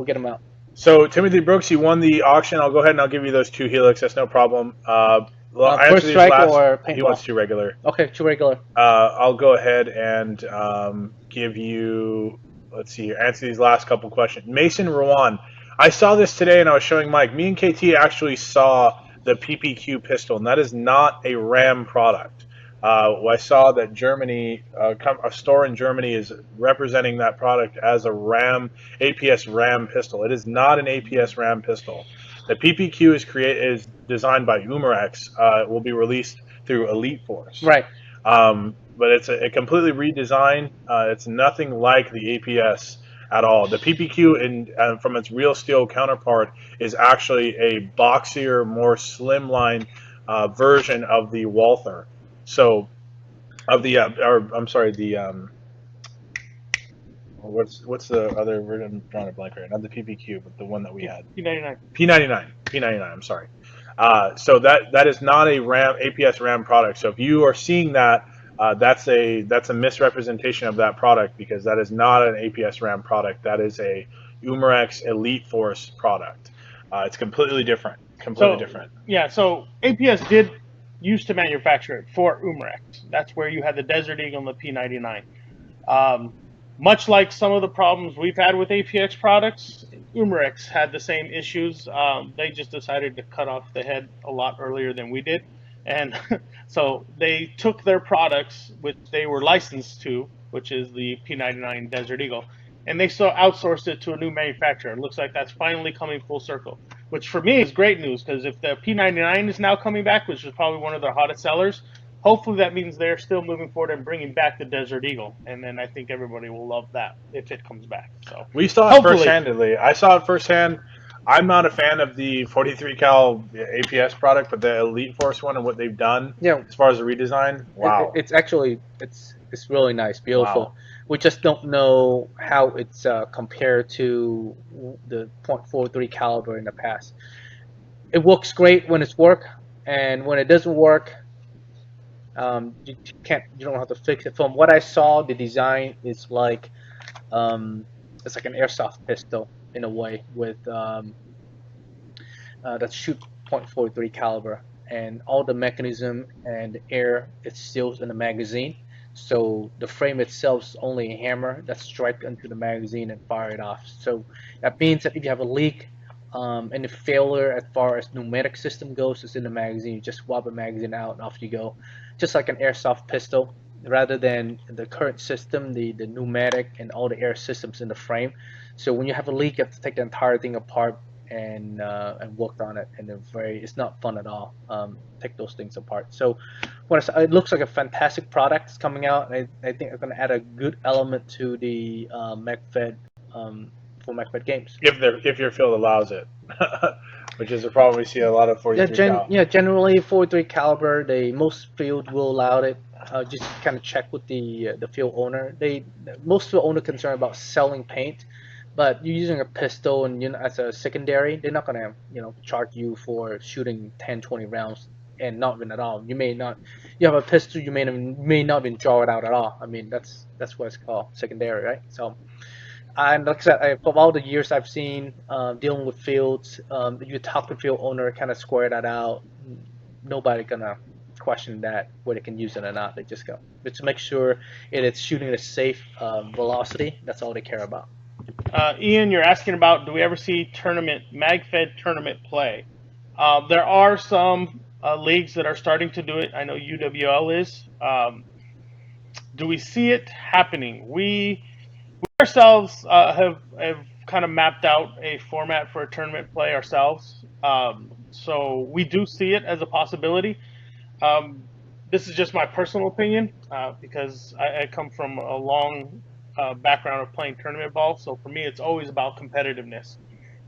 get them out. So Timothy Brooks, you won the auction. I'll go ahead and I'll give you those 2 Helix. That's no problem. First strike or paintball? He wants 2 regular. Okay, 2 regular. I'll go ahead and give you. Let's see here. Answer these last couple questions. Mason Rowan. I saw this today and I was showing Mike. Me and KT actually saw the PPQ pistol, and that is not a RAM product. I saw that Germany, a store in Germany, is representing that product as a RAM, APS RAM pistol. It is not an APS RAM pistol. The PPQ is designed by Umarex. It will be released through Elite Force. Right. But it's a completely redesigned. It's nothing like the APS at all. The PPQ, from its real steel counterpart, is actually a boxier, more slimline version of the Walther. So, of the, what's the other version? I'm drawing a blank right now. Not the PPQ, but the one that we had. P99. P99. I'm sorry. So that is not a RAM APS RAM product. So if you are seeing that, that's a misrepresentation of that product, because that is not an APS RAM product. That is a Umarex Elite Force product. It's completely different. Yeah. So APS did used to manufacture it for Umarex. That's where you had the Desert Eagle and the P99. Much like some of the problems we've had with APX products, Umarex had the same issues. They just decided to cut off the head a lot earlier than we did. And so they took their products, which they were licensed to, which is the P99 Desert Eagle, and they still outsourced it to a new manufacturer. It looks like that's finally coming full circle, which for me is great news, because if the P99 is now coming back, which is probably one of their hottest sellers, hopefully that means they're still moving forward and bringing back the Desert Eagle, and then I think everybody will love that if it comes back. So we saw it firsthand. I saw it firsthand. I'm not a fan of the 43 cal APS product, but the Elite Force one and what they've done, as far as the redesign, wow. It's actually it's really nice, beautiful. Wow. We just don't know how it's compared to the .43 caliber in the past. It works great when it's work, and when it doesn't work, you don't have to fix it. From what I saw, the design is like it's like an airsoft pistol in a way, with that shoot .43 caliber, and all the mechanism and the air is sealed in the magazine. So the frame itself is only a hammer that's strike into the magazine and fire it off. So that means that if you have a leak and the failure as far as pneumatic system goes is in the magazine, you just swap the magazine out and off you go. Just like an airsoft pistol, rather than the current system, the pneumatic and all the air systems in the frame. So when you have a leak, you have to take the entire thing apart and work on it, and it's not fun at all. Take those things apart. So it looks like a fantastic product is coming out. I think it's going to add a good element to the MacFed for MacFed games. If your field allows it, which is a problem we see a lot of 43 cal. Generally 43 caliber, most field will allow it. Just kind of check with the field owner. Most field owner concerned about selling paint, but you're using a pistol and as a secondary, they're not gonna charge you for shooting 10, 20 rounds and not win at all. You have a pistol, you may not even draw it out at all. I mean that's what it's called, secondary, right? So. And like I said, for all the years I've seen dealing with fields, you talk to field owner, kind of square that out. Nobody gonna question that whether they can use it or not. They just go, but to make sure it's shooting at a safe velocity. That's all they care about. Ian, you're asking about, do we ever see MagFed tournament play? There are some leagues that are starting to do it. I know UWL is. Do we see it happening? We ourselves have kind of mapped out a format for a tournament play ourselves. So we do see it as a possibility. This is just my personal opinion because I come from a long background of playing tournament ball. So for me, it's always about competitiveness.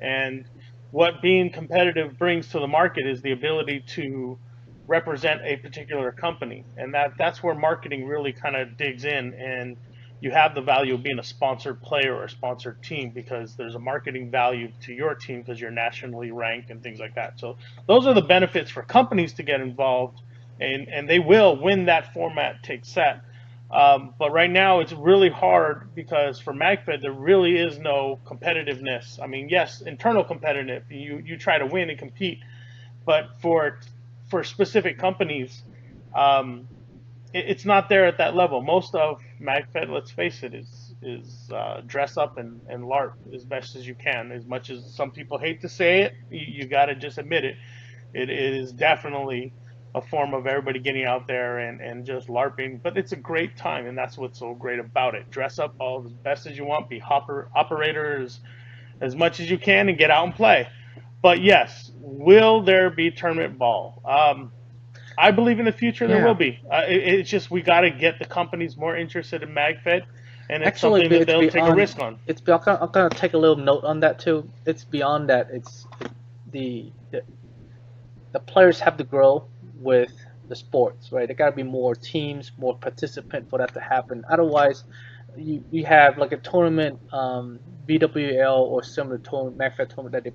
And what being competitive brings to the market is the ability to represent a particular company. And that's where marketing really kind of digs in, and you have the value of being a sponsored player or a sponsored team because there's a marketing value to your team because you're nationally ranked and things like that. So those are the benefits for companies to get involved, and they will when that format takes set. But right now it's really hard because for MagFed there really is no competitiveness. I mean, yes, internal competitive, you try to win and compete, but for specific companies, it's not there at that level. Most of MagFed, let's face it, is dress up and LARP as best as you can. As much as some people hate to say it, you got to just admit it. It is definitely a form of everybody getting out there and just LARPing. But it's a great time, and that's what's so great about it. Dress up all as best as you want, be operators as much as you can, and get out and play. But yes, will there be tournament ball? I believe in the future there will be. It's just we got to get the companies more interested in MagFed, and it's something that they'll take a risk on. I'm gonna take a little note on that too. It's beyond that. It's the players have to grow with the sports, right? There got to be more teams, more participants for that to happen. Otherwise, you have like a tournament, BWL or similar tournament, MagFed tournament that they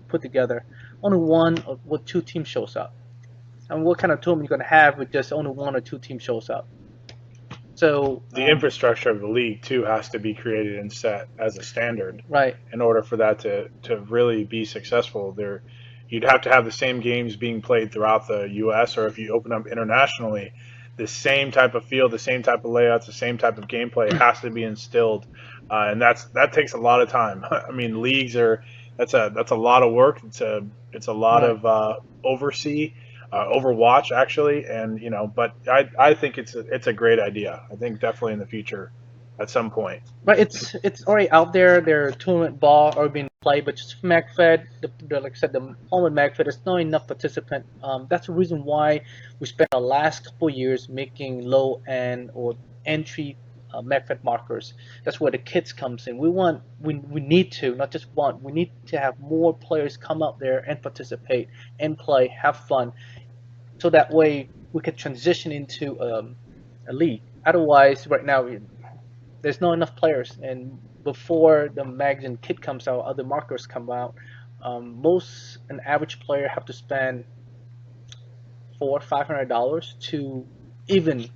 put together. Only one or two teams shows up. And what kind of tournament you're going to have with just only one or two teams shows up? So the infrastructure of the league too has to be created and set as a standard, right? In order for that to really be successful, you'd have to have the same games being played throughout the U.S. or if you open up internationally, the same type of field, the same type of layouts, the same type of gameplay has to be instilled, and that takes a lot of time. I mean, leagues that's a lot of work. It's a lot of Overwatch actually, and but I think it's a great idea. I think definitely in the future, at some point. But it's already out there. Their tournament ball are being played, but just MagFed, like I said, the only MagFed, there's not enough participant. That's the reason why we spent the last couple years making low end or entry MagFed markers. That's where the kids comes in. We need to not just want. We need to have more players come out there and participate and play, have fun. So that way we could transition into a league. Otherwise, right now there's not enough players, and before the magazine kit comes out, other markers come out. An average player have to spend $400-$500 to even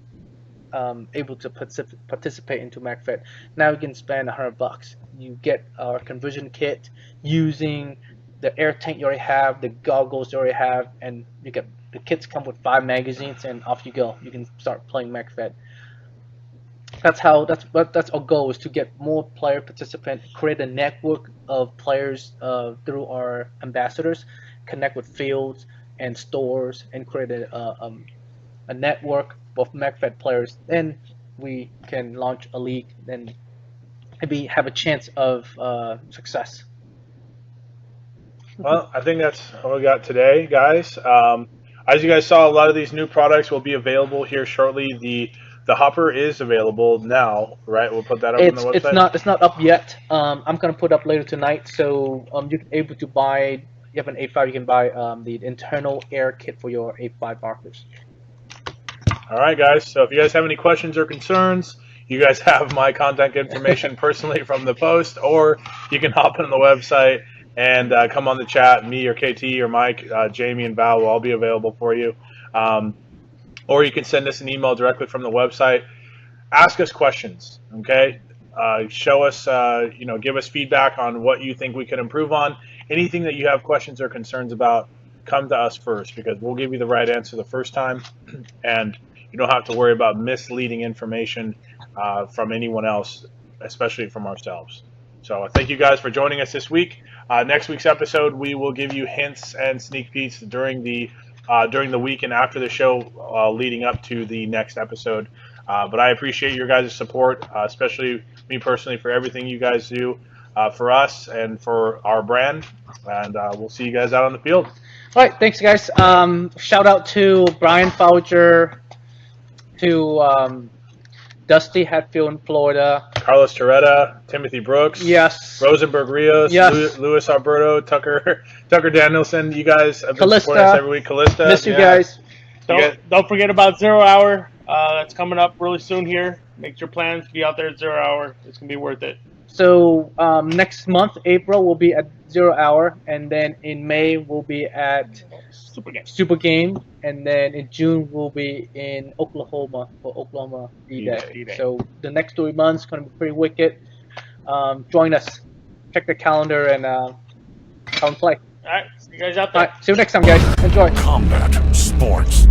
able to participate into MagFed. Now you can spend $100. You get our conversion kit using the air tank you already have, the goggles you already have, and you get the kits come with 5 magazines, and off you go. You can start playing MagFed. That's our goal, is to get more player participant, create a network of players through our ambassadors, connect with fields and stores, and create a network of MacFed players. Then we can launch a league and maybe have a chance of success. Well, I think that's all we got today, guys. As you guys saw, a lot of these new products will be available here shortly. The hopper is available now, right? We'll put that up on the website. It's not up yet. I'm gonna put up later tonight. So you're able to buy. You have an A5, you can buy the internal air kit for your A5 markers. All right, guys. So if you guys have any questions or concerns, you guys have my contact information personally from the post, or you can hop on the website and come on the chat. Me or KT or Mike, Jamie and Val will all be available for you. Or you can send us an email directly from the website. Ask us questions, okay? Show us, give us feedback on what you think we could improve on. Anything that you have questions or concerns about, come to us first, because we'll give you the right answer the first time, and you don't have to worry about misleading information from anyone else, especially from ourselves. So thank you guys for joining us this week. Next week's episode, we will give you hints and sneak peeks during the week and after the show, leading up to the next episode. But I appreciate your guys' support, especially me personally, for everything you guys do for us and for our brand. And we'll see you guys out on the field. All right, thanks, guys. Shout out to Brian Foucher, to Dusty Hatfield in Florida, Carlos Torretta, Timothy Brooks, yes, Rosenberg Rios, yes, Luis Alberto, Tucker Danielson. You guys have been supporting us every week. Callista, miss you guys. Don't forget about 0 Hour. That's coming up really soon here. Make your plans. Be out there at 0 Hour. It's gonna be worth it. So next month, April, we'll be at 0 Hour, and then in May we'll be at Super Game, and then in June we'll be in Oklahoma for Oklahoma D-Day. So the next 3 months gonna be pretty wicked. Join us. Check the calendar and come play. All right, see you guys out there. All right, see you next time, guys. Enjoy. Combat Sports.